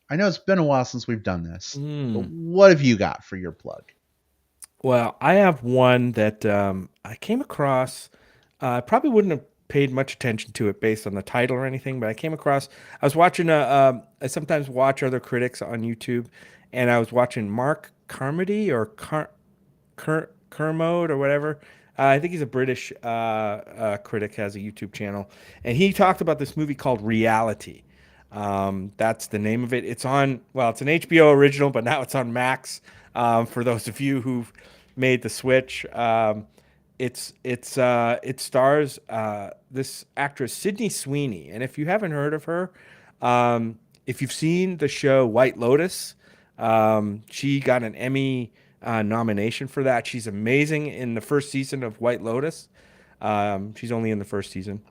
I know it's been a while since we've done this, but what have you got for your plug? Well, I have one that I came across. I probably wouldn't have paid much attention to it based on the title or anything, but I came across. I was watching I sometimes watch other critics on YouTube, and I was watching Mark Carmody or Kermode or whatever. I think he's a British critic, has a YouTube channel, and he talked about this movie called Reality. That's the name of it. It's on, well, it's an HBO original, but now it's on Max. For those of you who've made the switch, it stars this actress Sydney Sweeney, and if you haven't heard of her, if you've seen the show White Lotus, she got an Emmy nomination for that. She's amazing in the first season of White Lotus. She's only in the first season.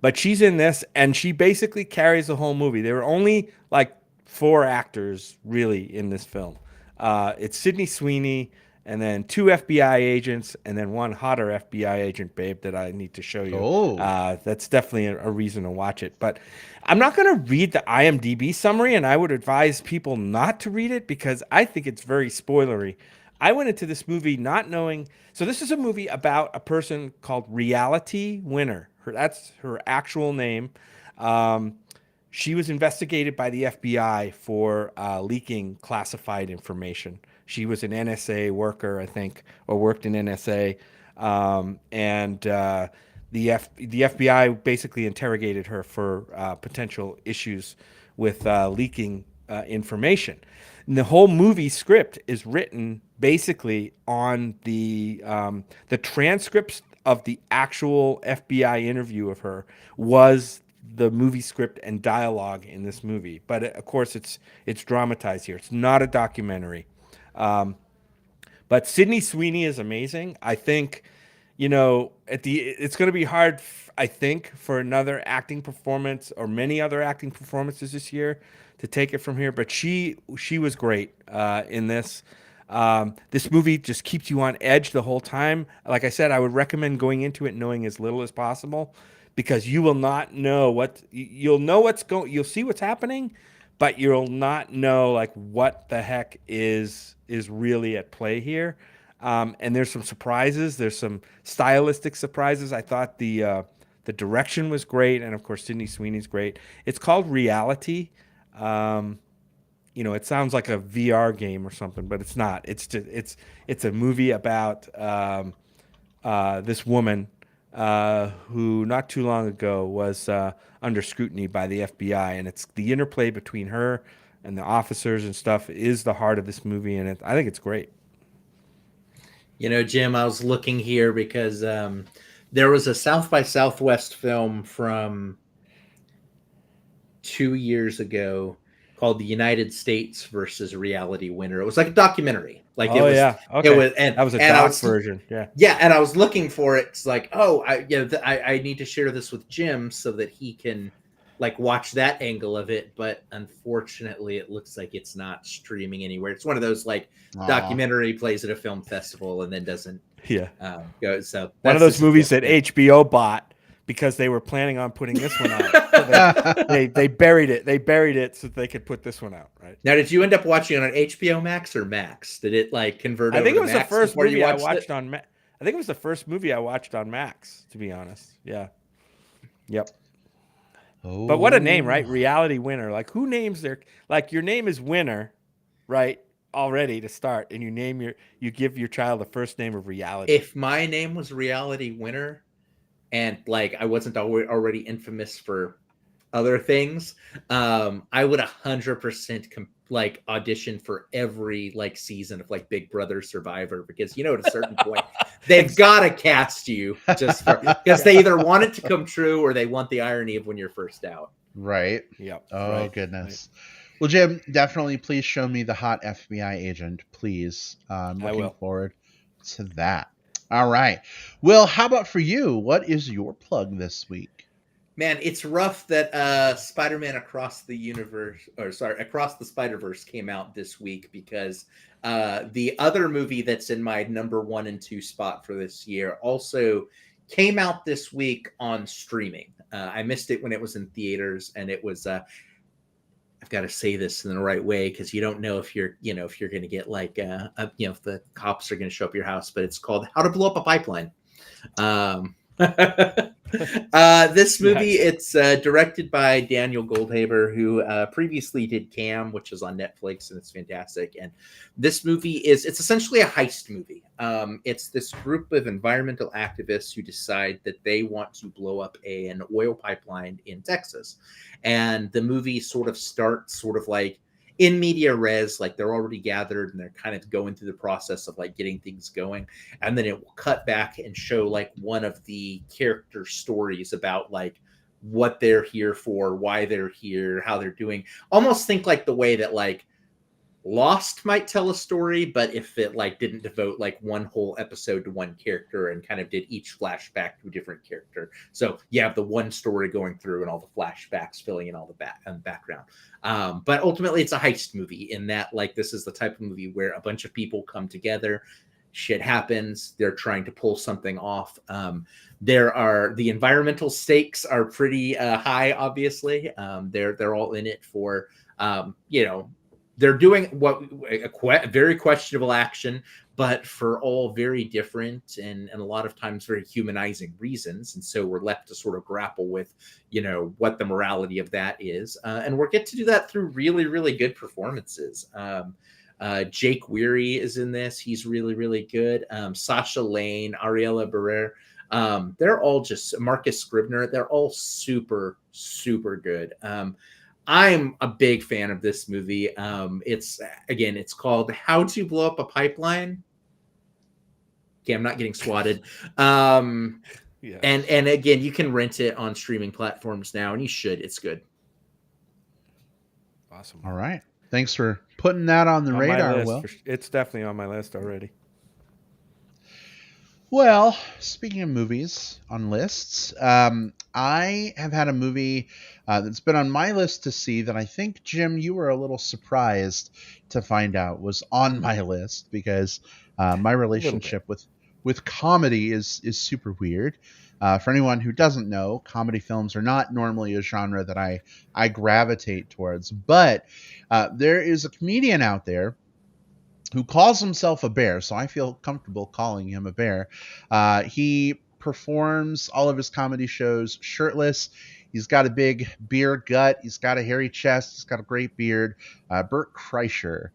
But she's in this, and she basically carries the whole movie. There were only like 4 actors really in this film. It's Sydney Sweeney, and then 2 FBI agents, and then 1 hotter FBI agent, babe, that I need to show you. Oh. That's definitely a reason to watch it. But I'm not going to read the IMDb summary, and I would advise people not to read it because I think it's very spoilery. I went into this movie not knowing. So this is a movie about a person called Reality Winner. That's her actual name. She was investigated by the FBI for leaking classified information. She was an NSA worker, I think, or worked in NSA, and the FBI basically interrogated her for potential issues with leaking information. And the whole movie script is written basically on the transcripts of the actual FBI interview of her was the movie script and dialogue in this movie. But of course, it's dramatized here. It's not a documentary. Um, but Sydney Sweeney is amazing. I think, it's going to be hard, I think, for another acting performance or many other acting performances this year to take it from here. But she was great in this. This movie just keeps you on edge the whole time. Like I said, I would recommend going into it knowing as little as possible, because you will not know you'll know you'll see what's happening, but you'll not know like what the heck is really at play here. And there's some surprises. There's some stylistic surprises. I thought the direction was great, and of course Sydney Sweeney's great. It's called Reality. It sounds like a VR game or something, but it's not. It's a movie about this woman who not too long ago was under scrutiny by the FBI, and it's the interplay between her and the officers and stuff is the heart of this movie, and I think it's great. Jim, I was looking here because there was a South by Southwest film from 2 years ago called The United States versus Reality Winner. It was like a documentary. Like it was, yeah, okay. It was, and that was a and doc version. Yeah, and I was looking for it. It's like, I need to share this with Jim so that he can like watch that angle of it. But unfortunately, it looks like it's not streaming anywhere. It's one of those like documentary plays at a film festival and then doesn't go. So one of those movies that HBO bought because they were planning on putting this one out. So they buried it. They buried it so that they could put this one out. Right now, did you end up watching it on HBO Max or Max? Did it like convert? I think it was Max the first movie I watched it? on. I think it was the first movie I watched on Max. To be honest, yeah, yep. Oh. But what a name, right? Reality Winner. Like who names your name is Winner, right? Already to start, and you give your child the first name of Reality. If my name was Reality Winner, and like I wasn't already infamous for other things, I would 100% like audition for every like season of like Big Brother Survivor, because at a certain point they've got to cast you just because they either want it to come true or they want the irony of when you're first out. Right. Yep. Oh right. Goodness. Right. Well, Jim, definitely please show me the hot FBI agent, please. I'm looking forward to that. All right. Well, how about for you? What is your plug this week? Man, it's rough that Spider-Man Across the Spider-Verse came out this week, because the other movie that's in my number 1 and 2 spot for this year also came out this week on streaming. I missed it when it was in theaters, and it was I've got to say this in the right way because you don't know if you're going to get like if the cops are going to show up your house, but it's called How to Blow Up a Pipeline. This movie, it's directed by Daniel Goldhaber, who previously did Cam, which is on Netflix, and it's fantastic. And this movie it's essentially a heist movie. It's this group of environmental activists who decide that they want to blow up an oil pipeline in Texas. And the movie sort of starts like in media res, like they're already gathered and they're kind of going through the process of like getting things going. And then it will cut back and show like one of the character stories about like what they're here for, why they're here, how they're doing. Almost think like the way that like Lost might tell a story, but if it like didn't devote like one whole episode to one character and kind of did each flashback to a different character. So you have the one story going through and all the flashbacks filling in all the background. But ultimately it's a heist movie in that like this is the type of movie where a bunch of people come together, shit happens, they're trying to pull something off. The environmental stakes are pretty high, obviously. They're all in it for they're doing a very questionable action, but for all very different and a lot of times very humanizing reasons. And so we're left to sort of grapple with, what the morality of that is. And we'll get to do that through really, really good performances. Jake Weary is in this. He's really, really good. Sasha Lane, Ariella Barrer. They're all just Marcus Scribner. They're all super, super good. I'm a big fan of this movie. It's called How to Blow Up a Pipeline. Okay, I'm not getting swatted. Yes. And again, you can rent it on streaming platforms now, and you should. It's good. Awesome. All right. Thanks for putting that on the On my radar, list. Will. It's definitely on my list already. Well, speaking of movies on lists, I have had a movie that's been on my list to see that I think, Jim, you were a little surprised to find out was on my list because my A little bit. relationship with comedy is super weird. For anyone who doesn't know, comedy films are not normally a genre that I gravitate towards, but there is a comedian out there who calls himself a bear, so I feel comfortable calling him a bear. He performs all of his comedy shows shirtless. He's got a big beer gut. He's got a hairy chest. He's got a great beard. Bert Kreischer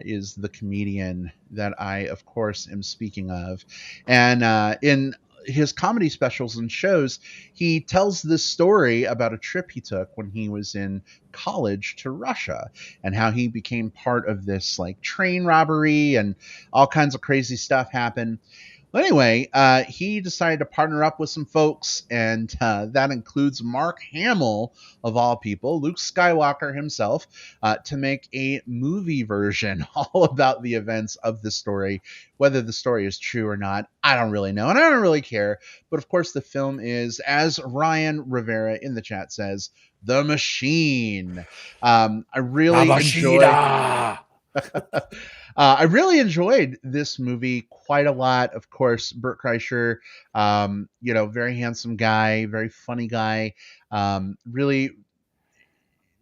is the comedian that I, of course, am speaking of. And in his comedy specials and shows, he tells this story about a trip he took when he was in college to Russia and how he became part of this like train robbery and all kinds of crazy stuff happened. Well, anyway, he decided to partner up with some folks, and that includes Mark Hamill, of all people, Luke Skywalker himself, to make a movie version all about the events of the story. Whether the story is true or not, I don't really know, and I don't really care. But of course, the film is, as Ryan Rivera in the chat says, The Machine. I really enjoy. Yamashita! I really enjoyed this movie quite a lot. Of course, Burt Kreischer, very handsome guy, very funny guy. Really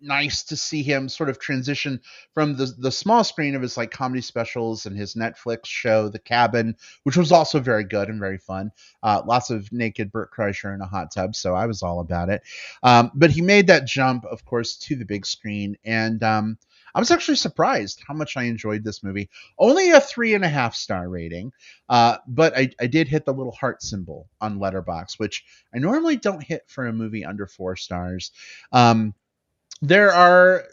nice to see him sort of transition from the small screen of his like comedy specials and his Netflix show, The Cabin, which was also very good and very fun. Lots of naked Burt Kreischer in a hot tub, so I was all about it. But he made that jump, of course, to the big screen, and I was actually surprised how much I enjoyed this movie. Only a 3.5-star rating, but I did hit the little heart symbol on Letterboxd, which I normally don't hit for a movie under 4 stars. There are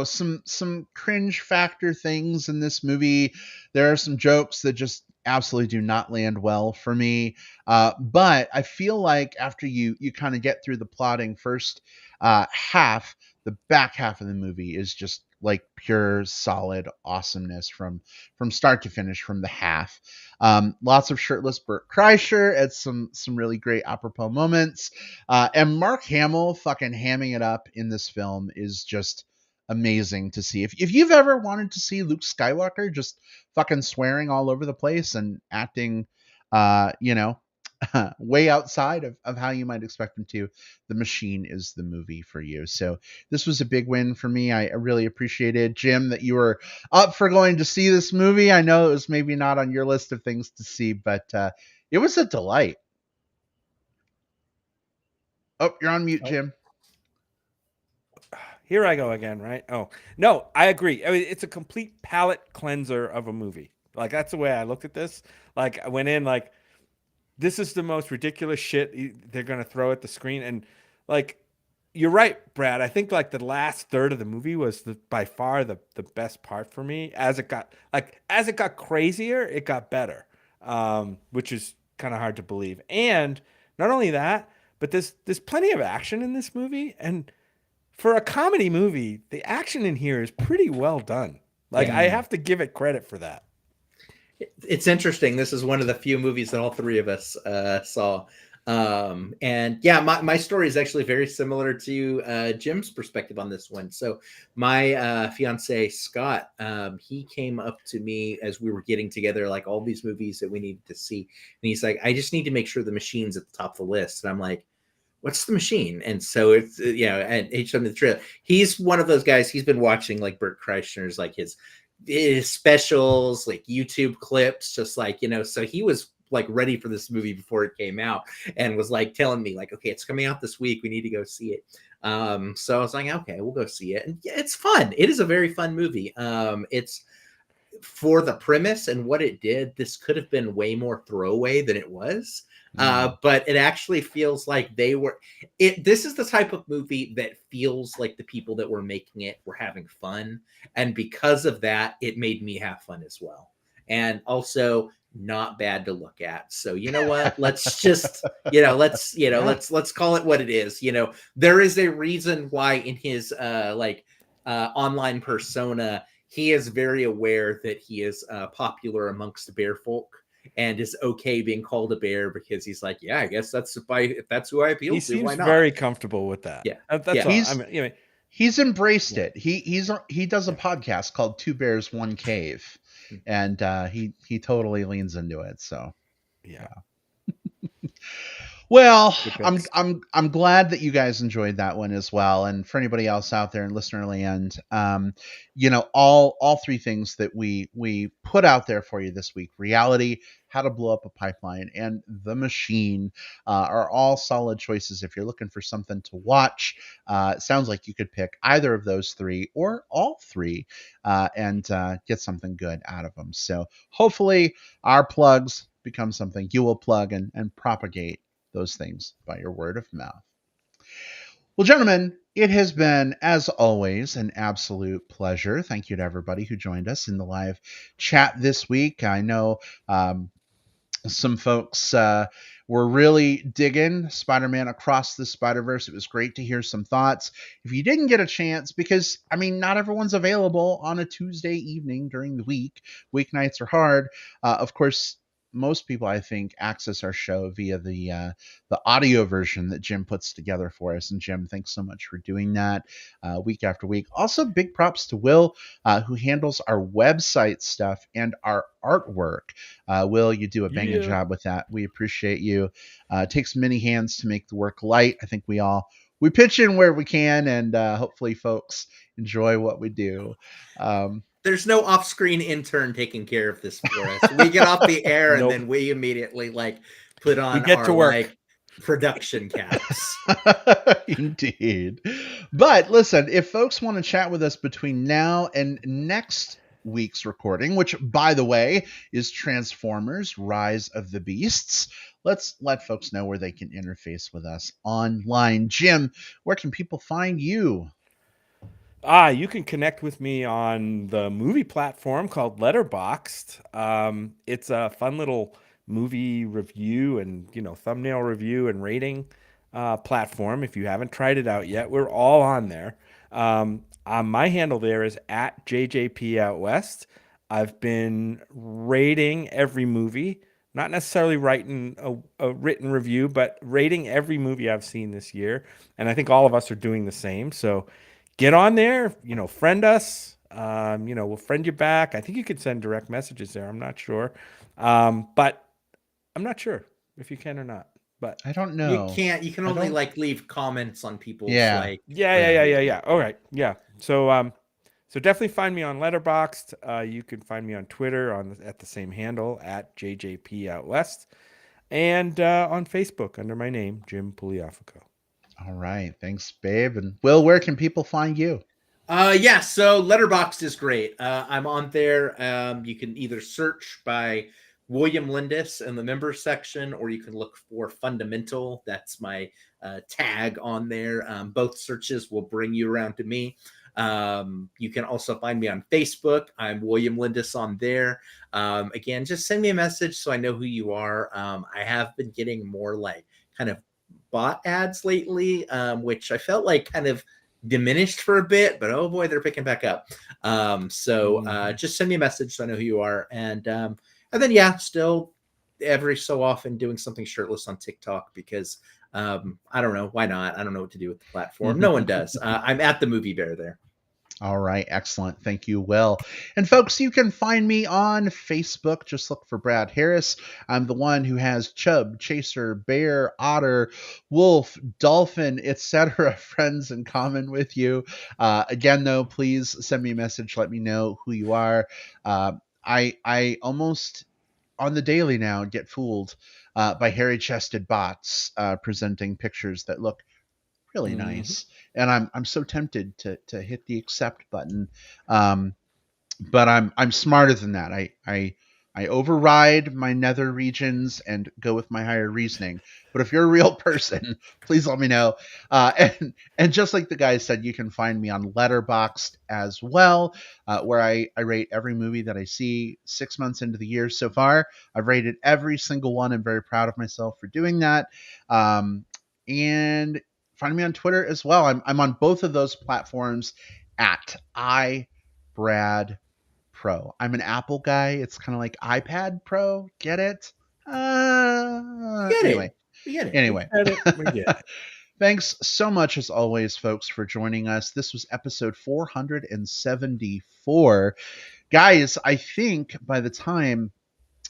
some cringe factor things in this movie. There are some jokes that just absolutely do not land well for me, but I feel like after you kind of get through the plotting first half, the back half of the movie is just like pure solid awesomeness from start to finish from the half. Lots of shirtless Burt Kreischer at some really great apropos moments. And Mark Hamill fucking hamming it up in this film is just amazing to see. If you've ever wanted to see Luke Skywalker just fucking swearing all over the place and acting, uh, you know, way outside of how you might expect him to, The Machine is the movie for you. So this was a big win for me. I really appreciated, Jim, that you were up for going to see this movie. I know it was maybe not on your list of things to see, but it was a delight. Oh, you're on mute, Jim. Here I go again, right? Oh, no, I agree. I mean, it's a complete palate cleanser of a movie. Like, that's the way I looked at this. Like, I went in, like, this is the most ridiculous shit they're going to throw at the screen. And, like, you're right, Brad. I think, like, the last third of the movie was by far the best part for me. As it got crazier, it got better, which is kind of hard to believe. And not only that, but there's plenty of action in this movie. And for a comedy movie, the action in here is pretty well done. Like, I have to give it credit for that. It's interesting. This is one of the few movies that all three of us saw. And yeah, my story is actually very similar to Jim's perspective on this one. So my fiance, Scott, he came up to me as we were getting together, like all these movies that we needed to see. And he's like, I just need to make sure The Machine's at the top of the list. And I'm like, what's The Machine? And so it's, and he showed me the trailer. He's one of those guys, he's been watching like Bert Kreischer's, like his specials, like YouTube clips, just like, so he was like ready for this movie before it came out and was like telling me like, okay, it's coming out this week, we need to go see it. So I was like, okay, we'll go see it. And yeah, it's fun. It is a very fun movie. It's for the premise and what it did, this could have been way more throwaway than it was. But it actually feels like this is the type of movie that feels like the people that were making it were having fun. And because of that, it made me have fun as well. And also not bad to look at. So you know what? Let's just let's call it what it is. There is a reason why in his online persona he is very aware that he is popular amongst bear folk and is okay being called a bear because he's like, yeah, I guess if that's who I appeal He to, why seems not? very comfortable with that. Yeah, That's all. I mean, he's embraced it. He does a podcast called Two Bears One Cave, and he totally leans into it. So yeah. Well, I'm glad that you guys enjoyed that one as well. And for anybody else out there in listener land, all three things that we put out there for you this week: reality, how to blow up a pipeline, and the machine are all solid choices. If you're looking for something to watch, it sounds like you could pick either of those three or all three and get something good out of them. So hopefully our plugs become something you will plug and propagate those things by your word of mouth. Well, gentlemen, it has been, as always, an absolute pleasure. Thank you to everybody who joined us in the live chat this week. I know some folks were really digging Spider-Man Across the Spider-Verse. It was great to hear some thoughts. If you didn't get a chance, because, I mean, not everyone's available on a Tuesday evening during the week. Weeknights are hard. Of course, most people, I think, access our show via the audio version that Jim puts together for us. And Jim, thanks so much for doing that week after week. Also, big props to Will, who handles our website stuff and our artwork. Will, you do a banging job with that. We appreciate you. It takes many hands to make the work light. I think we pitch in where we can, and hopefully folks enjoy what we do. There's no off-screen intern taking care of this for us. We get off the air and then we immediately put on our production caps. Indeed. But listen, if folks want to chat with us between now and next week's recording, which, by the way, is Transformers Rise of the Beasts, let's let folks know where they can interface with us online. Jim, where can people find you? You can connect with me on the movie platform called Letterboxd. It's a fun little movie review and thumbnail review and rating platform. If you haven't tried it out yet, we're all on there. My handle there is at JJP Out West. I've been rating every movie, not necessarily writing a written review, but rating every movie I've seen this year. And I think all of us are doing the same. So get on there, friend us. We'll friend you back. I think you could send direct messages there. I'm not sure. But I'm not sure if you can or not. But I don't know. You can't. You can only leave comments on people's Yeah. All right. Yeah. So definitely find me on Letterboxd. You can find me on Twitter at the same handle at JJP Out West, and on Facebook under my name, Jim Pugliafico. All right. Thanks, babe. And Will, where can people find you? So Letterboxd is great. I'm on there. You can either search by William Lindis in the members section, or you can look for Fundamental. That's my tag on there. Both searches will bring you around to me. You can also find me on Facebook. I'm William Lindis on there. Again, just send me a message so I know who you are. I have been getting more kind of bot ads lately, which I felt kind of diminished for a bit, but oh boy, they're picking back up. Just send me a message so I know who you are. And then still every so often doing something shirtless on TikTok because I don't know, why not? I don't know what to do with the platform. No one does. I'm at the Movie Bear there. All right. Excellent. Thank you, Will. And folks, you can find me on Facebook. Just look for Brad Harris. I'm the one who has Chub, Chaser, Bear, Otter, Wolf, Dolphin, etc. friends in common with you. Again, though, please send me a message. Let me know who you are. I almost on the daily now get fooled by hairy-chested bots presenting pictures that look really nice, and I'm so tempted to hit the accept button, but I'm smarter than that. I I override my nether regions and go with my higher reasoning. But if you're a real person, please let me know. And just like the guy said, you can find me on Letterboxd as well, where I rate every movie that I see 6 months into the year so far. I've rated every single one. I'm very proud of myself for doing that. And find me on Twitter as well. I'm on both of those platforms at iBrad Pro. I'm an Apple guy. It's kind of like iPad Pro. Get it? Get Anyway. it. We get it. Anyway. We get it. Thanks so much, as always, folks, for joining us. This was episode 474. Guys, I think by the time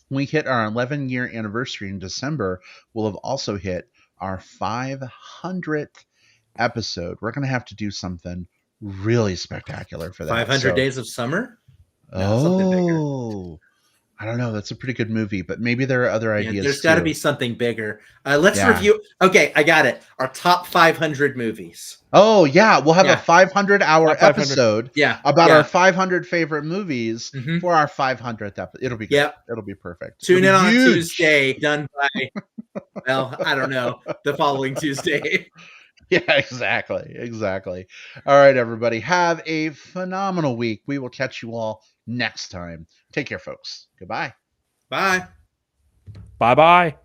we hit our 11-year anniversary in December, we'll have also hit our 500th episode. We're going to have to do something really spectacular for that. 500 Days of Summer? No, something bigger. I don't know. That's a pretty good movie, but maybe there are other ideas. There's got to be something bigger. Let's review. Okay, I got it. Our top 500 movies. Oh, yeah. We'll have a 500-hour episode about our 500 favorite movies for our 500th episode. It'll be good. Yep. It'll be perfect. Tune in on a Tuesday, done by, well, I don't know, the following Tuesday. Yeah, exactly. All right, everybody. Have a phenomenal week. We will catch you all next time. Take care, folks. Goodbye. Bye. Bye-bye.